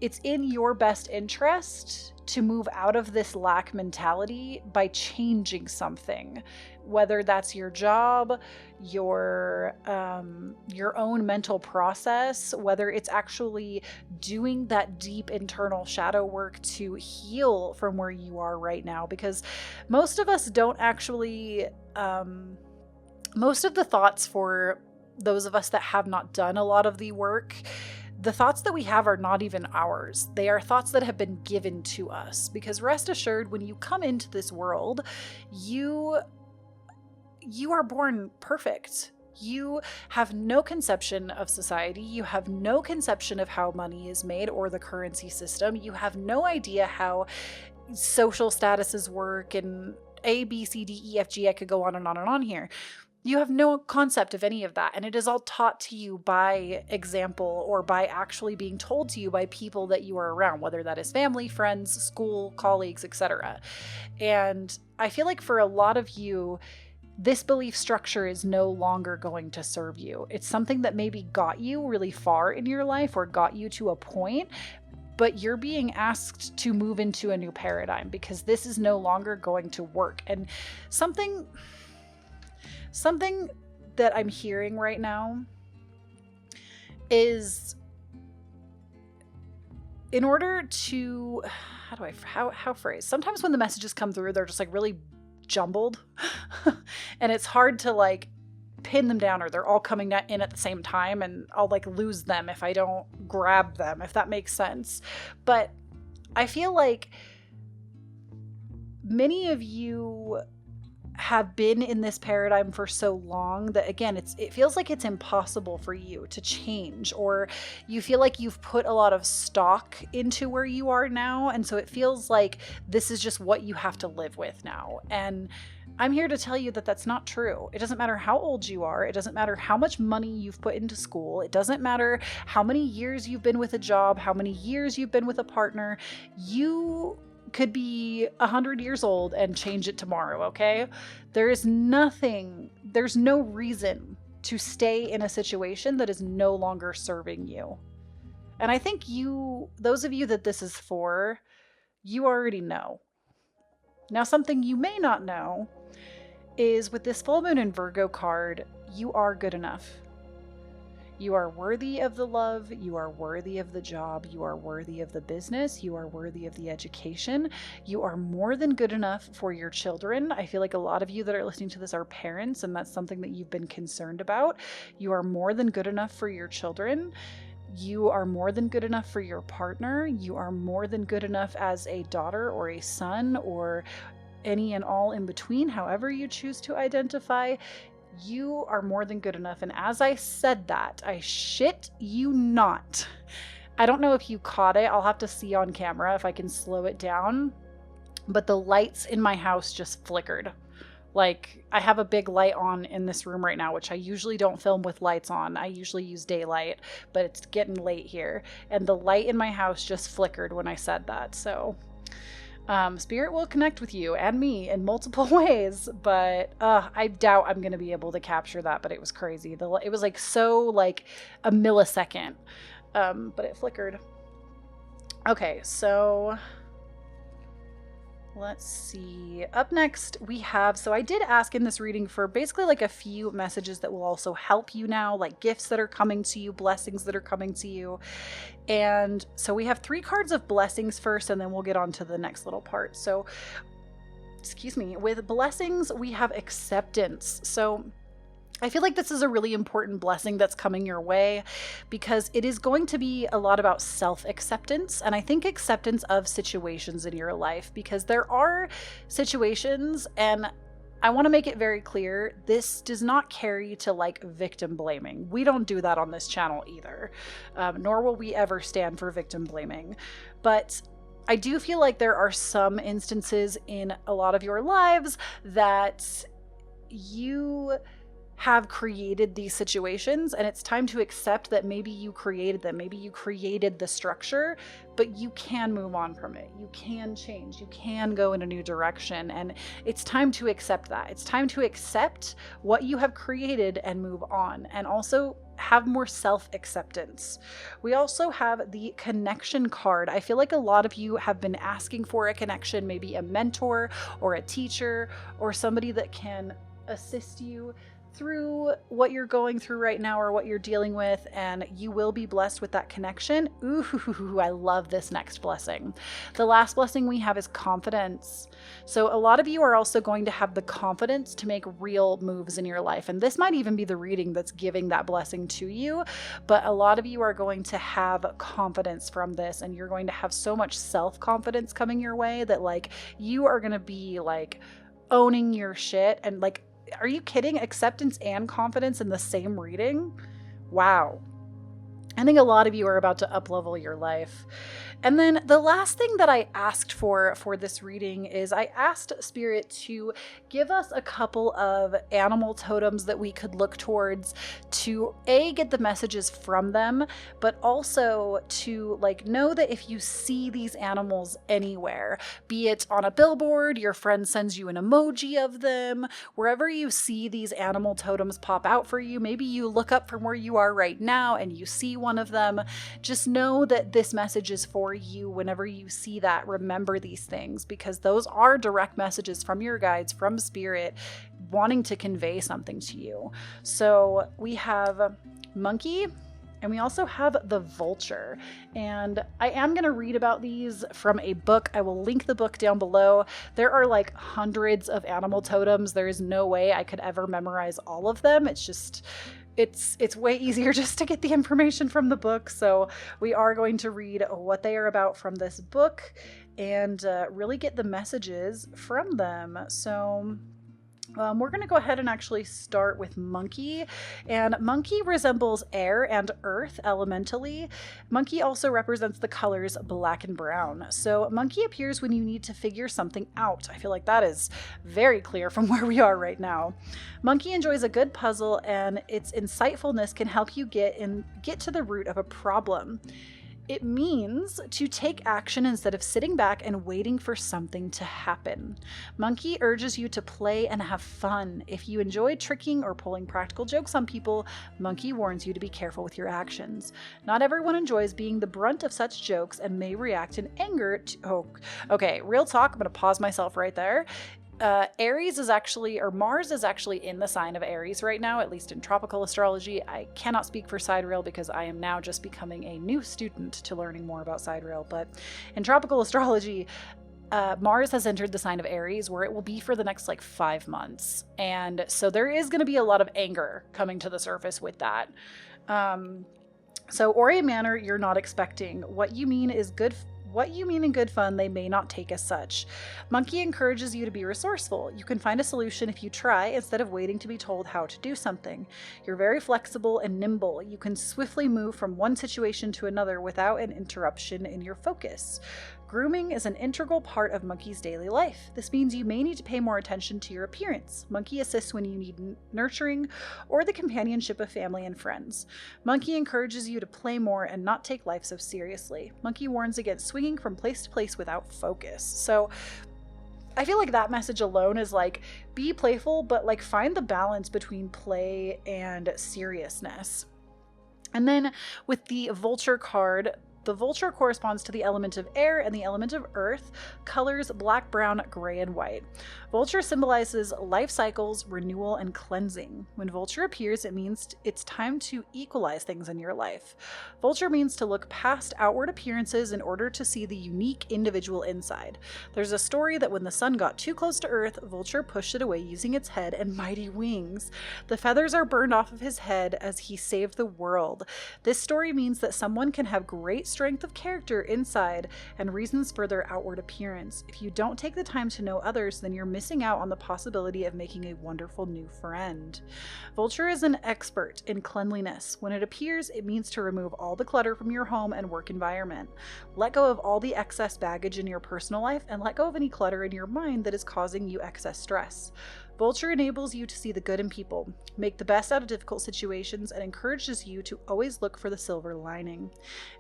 It's in your best interest to move out of this lack mentality by changing something, whether that's your job, your own mental process, whether it's actually doing that deep internal shadow work to heal from where you are right now. Because most of us don't actually, most of the thoughts, for those of us that have not done a lot of the work, the thoughts that we have are not even ours. They are thoughts that have been given to us. Because rest assured, when you come into this world, you are born perfect. You have no conception of society. You have no conception of how money is made or the currency system. You have no idea how social statuses work and A, B, C, D, E, F, G. I could go on and on and on here. You have no concept of any of that, and it is all taught to you by example or by actually being told to you by people that you are around, whether that is family, friends, school, colleagues, etc. And I feel like for a lot of you, this belief structure is no longer going to serve you. It's something that maybe got you really far in your life or got you to a point, but you're being asked to move into a new paradigm because this is no longer going to work. And something that I'm hearing right now is, in order to, how phrase? Sometimes when the messages come through, they're just like really jumbled and it's hard to like pin them down, or they're all coming in at the same time and I'll like lose them if I don't grab them, if that makes sense. But I feel like many of you have been in this paradigm for so long that, again, it feels like it's impossible for you to change, or you feel like you've put a lot of stock into where you are now, and so it feels like this is just what you have to live with now. And I'm here to tell you that that's not true. It doesn't matter how old you are. It doesn't matter how much money you've put into school. It doesn't matter how many years you've been with a job, how many years you've been with a partner. You could be 100 years old and change it tomorrow, okay? There's no reason to stay in a situation that is no longer serving you. And I think those of you that this is for, you already know. Now, something you may not know is, with this full moon in Virgo card, you are good enough. You are worthy of the love, you are worthy of the job, you are worthy of the business, you are worthy of the education. You are more than good enough for your children. I feel like a lot of you that are listening to this are parents, and that's something that you've been concerned about. You are more than good enough for your children. You are more than good enough for your partner. You are more than good enough as a daughter or a son, or any and all in between, however you choose to identify. You are more than good enough. And as I said that, I shit you not, I don't know if you caught it. I'll have to see on camera if I can slow it down. But the lights in my house just flickered. Like, I have a big light on in this room right now, which I usually don't film with lights on. I usually use daylight, but it's getting late here. And the light in my house just flickered when I said that. So Spirit will connect with you and me in multiple ways, but I doubt I'm going to be able to capture that, but it was crazy. It was like so like a millisecond, but it flickered. Okay, so let's see. Up next we have, so I did ask in this reading for basically like a few messages that will also help you now, like gifts that are coming to you, blessings that are coming to you. And so we have 3 cards of blessings first, and then we'll get on to the next little part. So, excuse me, with blessings, we have acceptance. So I feel like this is a really important blessing that's coming your way, because it is going to be a lot about self-acceptance, and I think acceptance of situations in your life, because there are situations, and I want to make it very clear, this does not carry to like victim blaming. We don't do that on this channel either, nor will we ever stand for victim blaming. But I do feel like there are some instances in a lot of your lives that you have created these situations, and it's time to accept that maybe you created them, maybe you created the structure, but you can move on from it. You can change, you can go in a new direction, and it's time to accept that. It's time to accept what you have created and move on, and also have more self-acceptance. We also have the connection card. I feel like a lot of you have been asking for a connection, maybe a mentor or a teacher or somebody that can assist you through what you're going through right now or what you're dealing with, and you will be blessed with that connection. Ooh, I love this next blessing. The last blessing we have is confidence. So a lot of you are also going to have the confidence to make real moves in your life, and this might even be the reading that's giving that blessing to you, but a lot of you are going to have confidence from this, and you're going to have so much self-confidence coming your way that like you are going to be like owning your shit. And like, are you kidding? Acceptance and confidence in the same reading? Wow. I think a lot of you are about to up-level your life. And then the last thing that I asked for this reading is I asked Spirit to give us a couple of animal totems that we could look towards to get the messages from them, but also to like know that if you see these animals anywhere, be it on a billboard, your friend sends you an emoji of them, wherever you see these animal totems pop out for you, maybe you look up from where you are right now and you see one of them, just know that this message is for for you whenever you see that. Remember these things, because those are direct messages from your guides, from spirit, wanting to convey something to you. So we have monkey, and we also have the vulture. And I am going to read about these from a book. I will link the book down below. There are like hundreds of animal totems. There is no way I could ever memorize all of them. It's just, it's way easier just to get the information from the book. So we are going to read what they are about from this book and really get the messages from them. So we're going to go ahead and actually start with monkey. And monkey resembles air and earth elementally. Monkey also represents the colors black and brown. So monkey appears when you need to figure something out. I feel like that is very clear from where we are right now. Monkey enjoys a good puzzle, and its insightfulness can help you get to the root of a problem. It means to take action instead of sitting back and waiting for something to happen. Monkey urges you to play and have fun. If you enjoy tricking or pulling practical jokes on people, Monkey warns you to be careful with your actions. Not everyone enjoys being the brunt of such jokes and may react in anger to... Okay, real talk, I'm going to pause myself right there. Aries is actually, or Mars is actually in the sign of Aries right now, at least in tropical astrology. I cannot speak for sidereal because I am now just becoming a new student to learning more about sidereal. But in tropical astrology, Mars has entered the sign of Aries, where it will be for the next like 5 months. And so there is going to be a lot of anger coming to the surface with that. So or a manner you're not expecting. What you mean in good fun, they may not take as such. Monkey encourages you to be resourceful. You can find a solution if you try instead of waiting to be told how to do something. You're very flexible and nimble. You can swiftly move from one situation to another without an interruption in your focus. Grooming is an integral part of Monkey's daily life. This means you may need to pay more attention to your appearance. Monkey assists when you need nurturing or the companionship of family and friends. Monkey encourages you to play more and not take life so seriously. Monkey warns against swinging from place to place without focus. So I feel like that message alone is like, be playful, but like find the balance between play and seriousness. And then with the vulture card, the vulture corresponds to the element of air and the element of earth, colors black, brown, gray, and white. Vulture symbolizes life cycles, renewal, and cleansing. When vulture appears, it means it's time to equalize things in your life. Vulture means to look past outward appearances in order to see the unique individual inside. There's a story that when the sun got too close to earth, Vulture pushed it away using its head and mighty wings. The feathers are burned off of his head as he saved the world. This story means that someone can have great strength of character inside and reasons for their outward appearance. If you don't take the time to know others, then you're missing out on the possibility of making a wonderful new friend. Vulture is an expert in cleanliness. When it appears, it means to remove all the clutter from your home and work environment. Let go of all the excess baggage in your personal life and let go of any clutter in your mind that is causing you excess stress. Vulture enables you to see the good in people, make the best out of difficult situations, and encourages you to always look for the silver lining.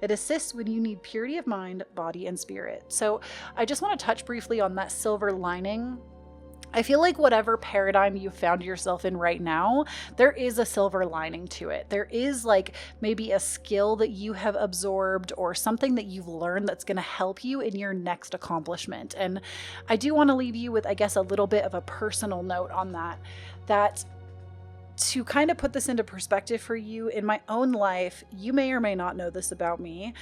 It assists when you need purity of mind, body, and spirit. So I just want to touch briefly on that silver lining. I feel like whatever paradigm you found yourself in right now, there is a silver lining to it. There is like maybe a skill that you have absorbed or something that you've learned that's going to help you in your next accomplishment. And I do want to leave you with, I guess, a little bit of a personal note on that to kind of put this into perspective for you, in my own life, you may or may not know this about me.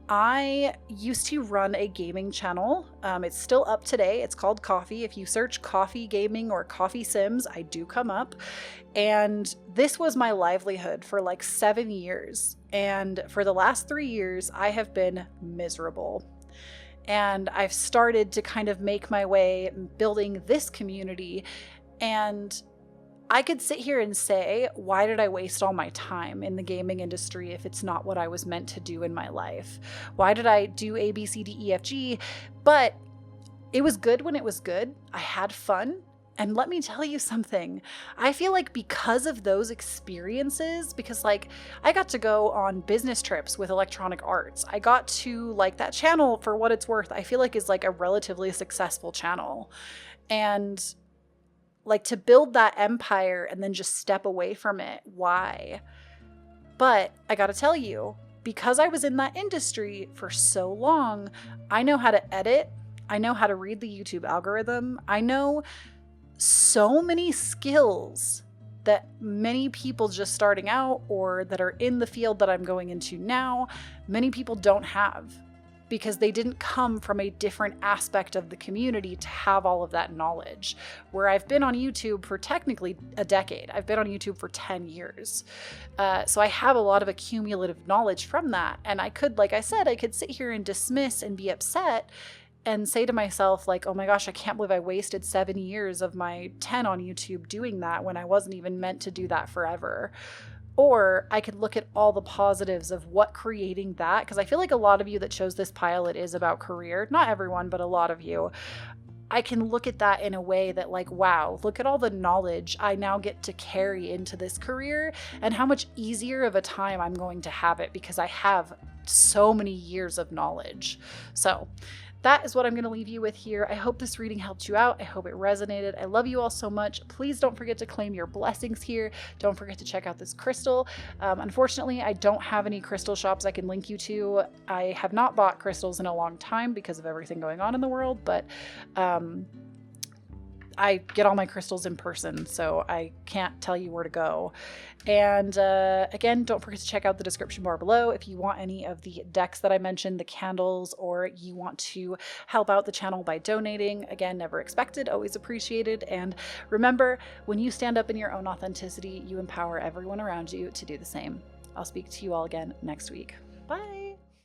I used to run a gaming channel. It's still up today. It's called Coffee. If you search Coffee Gaming or Coffee Sims, I do come up. And this was my livelihood for like 7 years. And for the last 3 years, I have been miserable. And I've started to kind of make my way building this community. And I could sit here and say, why did I waste all my time in the gaming industry if it's not what I was meant to do in my life? Why did I do A, B, C, D, E, F, G? But it was good when it was good. I had fun. And let me tell you something, I feel like because of those experiences, because like I got to go on business trips with electronic arts, I got to like that channel, for what it's worth, I feel like is like a relatively successful channel. And like to build that empire and then just step away from it. Why? But I gotta tell you, because I was in that industry for so long, I know how to edit. I know how to read the YouTube algorithm. I know so many skills that many people just starting out or that are in the field that I'm going into now, many people don't have, because they didn't come from a different aspect of the community to have all of that knowledge. Where I've been on YouTube for technically a decade. I've been on YouTube for 10 years. So I have a lot of accumulative knowledge from that. And I could, like I said, I could sit here and dismiss and be upset and say to myself, like, oh my gosh, I can't believe I wasted 7 years of my 10 on YouTube doing that when I wasn't even meant to do that forever. Or I could look at all the positives of what creating that, because I feel like a lot of you that chose this pilot is about career. Not everyone, but a lot of you. I can look at that in a way that, like, wow, look at all the knowledge I now get to carry into this career and how much easier of a time I'm going to have it because I have so many years of knowledge. So that is what I'm going to leave you with here. I hope this reading helped you out. I hope it resonated. I love you all so much. Please don't forget to claim your blessings here. Don't forget to check out this crystal. Unfortunately, I don't have any crystal shops I can link you to. I have not bought crystals in a long time because of everything going on in the world, but I get all my crystals in person, so I can't tell you where to go. And again, don't forget to check out the description bar below if you want any of the decks that I mentioned, the candles, or you want to help out the channel by donating. Again, never expected, always appreciated. And remember, when you stand up in your own authenticity, you empower everyone around you to do the same. I'll speak to you all again next week. Bye.